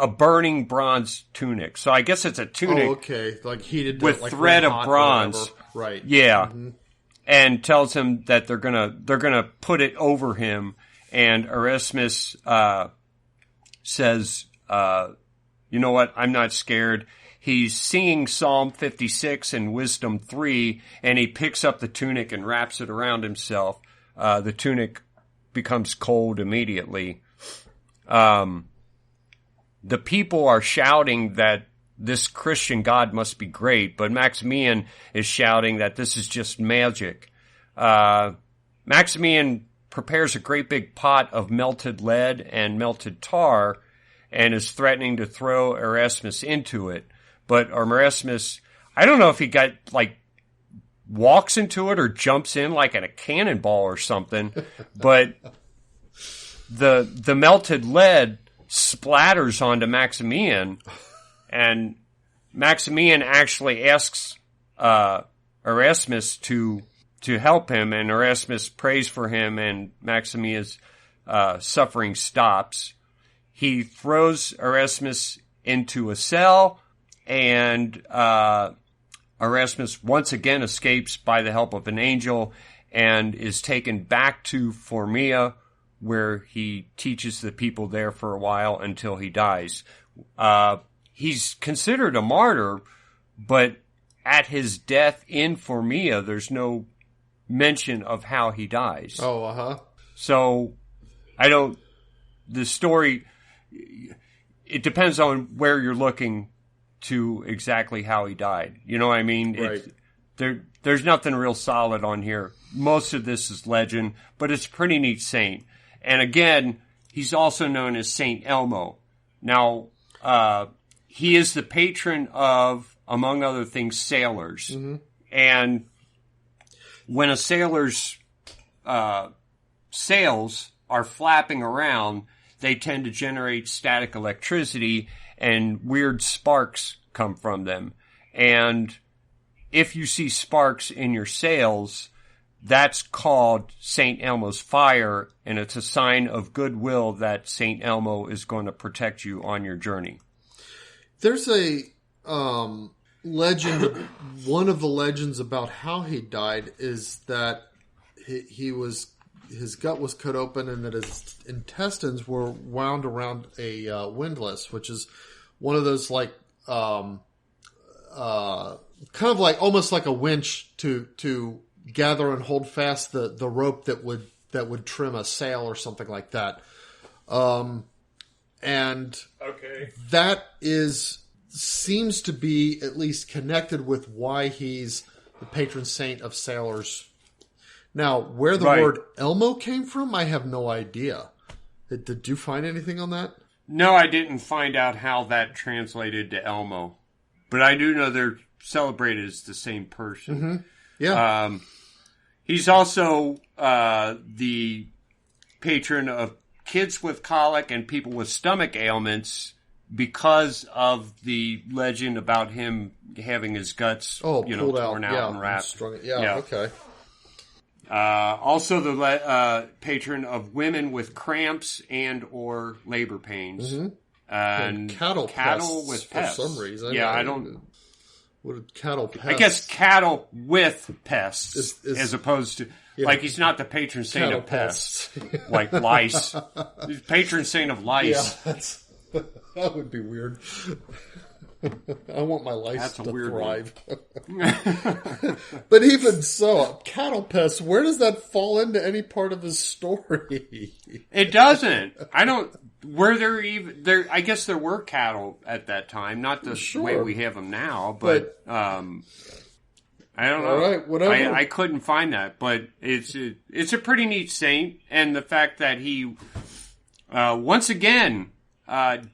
burning bronze tunic. So I guess it's a tunic. Oh, okay. Like heated with thread of bronze. Right. Yeah. Mm-hmm. And tells him that they're gonna put it over him. And Erasmus says, you know what? I'm not scared. He's singing Psalm 56 and Wisdom 3, and he picks up the tunic and wraps it around himself. The tunic becomes cold immediately. The people are shouting that this Christian God must be great, but Maximian is shouting that this is just magic. Maximian prepares a great big pot of melted lead and melted tar and is threatening to throw Erasmus into it. But Erasmus, I don't know if he walks into it or jumps in like in a cannonball or something, but the melted lead splatters onto Maximian, and Maximian actually asks Erasmus to help him, and Erasmus prays for him, and Maximian's suffering stops. He throws Erasmus into a cell, and Erasmus once again escapes by the help of an angel and is taken back to Formia, where he teaches the people there for a while until he dies. He's considered a martyr, but at his death in Formia, there's no mention of how he dies. Oh, uh-huh. So, the story, it depends on where you're looking to exactly how he died. You know what I mean? Right. There's nothing real solid on here. Most of this is legend, but it's a pretty neat saint. And again, he's also known as Saint Elmo. Now, he is the patron of, among other things, sailors. Mm-hmm. And when a sailor's sails are flapping around, they tend to generate static electricity, and weird sparks come from them. And if you see sparks in your sails, that's called St. Elmo's fire, and it's a sign of goodwill that St. Elmo is going to protect you on your journey. There's a legend, one of the legends about how he died is that his gut was cut open and that his intestines were wound around a windlass, which is one of those like kind of like almost like a winch to gather and hold fast the rope that would trim a sail or something like that. And okay, that seems to be at least connected with why he's the patron saint of sailors. Now, where the word Elmo came from, I have no idea. Did you find anything on that? No, I didn't find out how that translated to Elmo. But I do know they're celebrated as the same person. Mm-hmm. Yeah. He's also the patron of kids with colic and people with stomach ailments because of the legend about him having his guts torn out and wrapped. Yeah, okay. Also the patron of women with cramps and or labor pains. Mm-hmm. And cattle with pests. For some reason. Yeah, I don't... What are cattle pests? I guess cattle with pests, as opposed to... Yeah. Like, he's not the patron saint cattle of pests. Like lice. He's patron saint of lice. Yeah, that would be weird. I want my lice to thrive. But even so, cattle pests, where does that fall into any part of his story? It doesn't. I don't... Were there I guess there were cattle at that time, not the way we have them now, but I don't know. All right, whatever. I couldn't find that, but it's a pretty neat saint, and the fact that he once again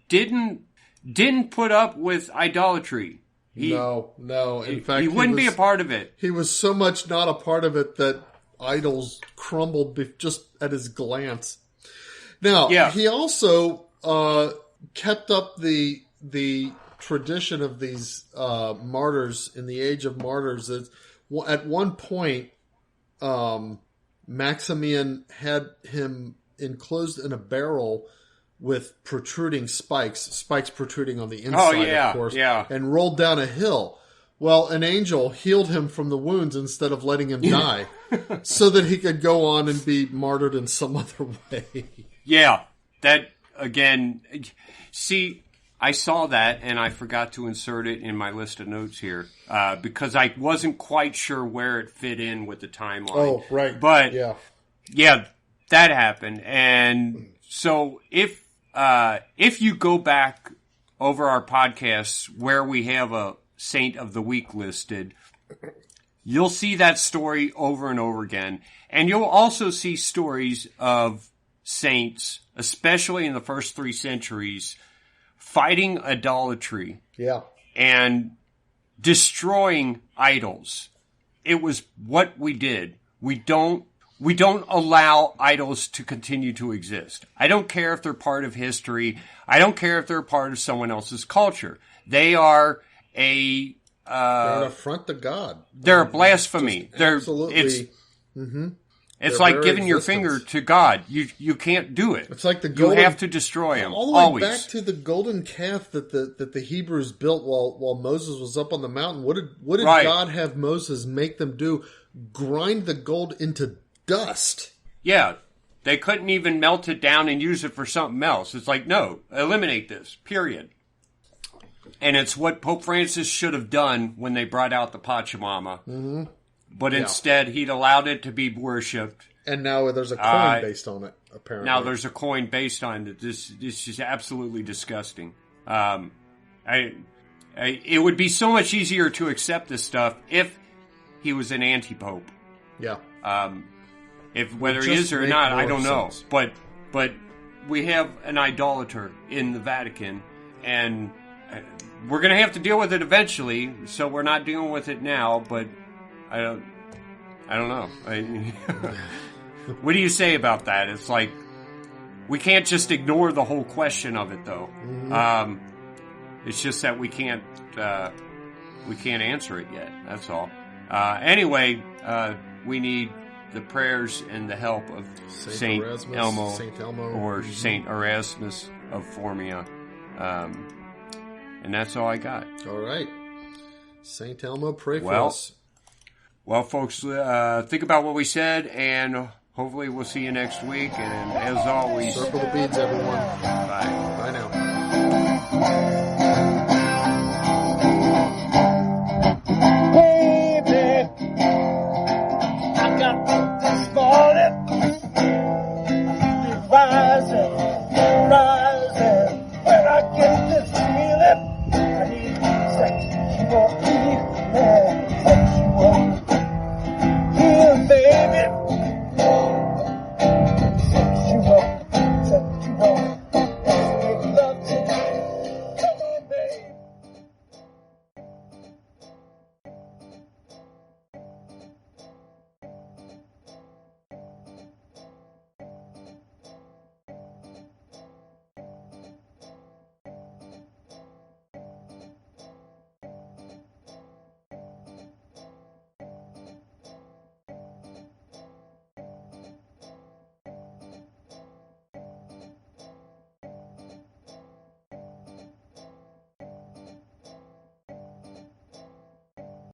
didn't put up with idolatry. No. In fact, he wouldn't be a part of it. He was so much not a part of it that idols crumbled just at his glance. Now, he also kept up the tradition of these martyrs in the Age of Martyrs. At one point, Maximian had him enclosed in a barrel with protruding spikes protruding on the inside, of course, and rolled down a hill. Well, an angel healed him from the wounds instead of letting him die, so that he could go on and be martyred in some other way. Yeah, that, again, see, I saw that and I forgot to insert it in my list of notes here because I wasn't quite sure where it fit in with the timeline. Oh, right. But, yeah, that happened. And so if you go back over our podcasts where we have a Saint of the Week listed, you'll see that story over and over again. And you'll also see stories of saints, especially in the first 3 centuries, fighting idolatry and destroying idols. It was what we did. We don't allow idols to continue to exist. I don't care if they're part of history. I don't care if they're part of someone else's culture. They are they're an affront to God. They're a blasphemy. Absolutely. It's their like very giving your existence. finger to God. You can't do it. It's like the you golden, have to destroy him all the way always. back to the golden calf that the Hebrews built while Moses was up on the mountain. What did Right. God have Moses make them do? Grind the gold into dust. Yeah, they couldn't even melt it down and use it for something else. It's like, no, eliminate this, period. And it's what Pope Francis should have done when they brought out the Pachamama. Mm-hmm. But instead, he'd allowed it to be worshipped. And now there's a coin based on it, apparently. Now there's a coin based on it. This is absolutely disgusting. It would be so much easier to accept this stuff if he was an anti-pope. Yeah. If whether he is or not, I don't know. But we have an idolater in the Vatican, and we're going to have to deal with it eventually. So we're not dealing with it now. But I don't know. What do you say about that? It's like we can't just ignore the whole question of it, though. Mm-hmm. It's just that we can't answer it yet. That's all. Anyway, we need the prayers and the help of Saint Elmo or mm-hmm. Saint Erasmus of Formia. And that's all I got. All right. Saint Elmo, pray for us. Well, folks, think about what we said, and hopefully we'll see you next week. And as always, circle the beads, everyone. Bye. Bye now.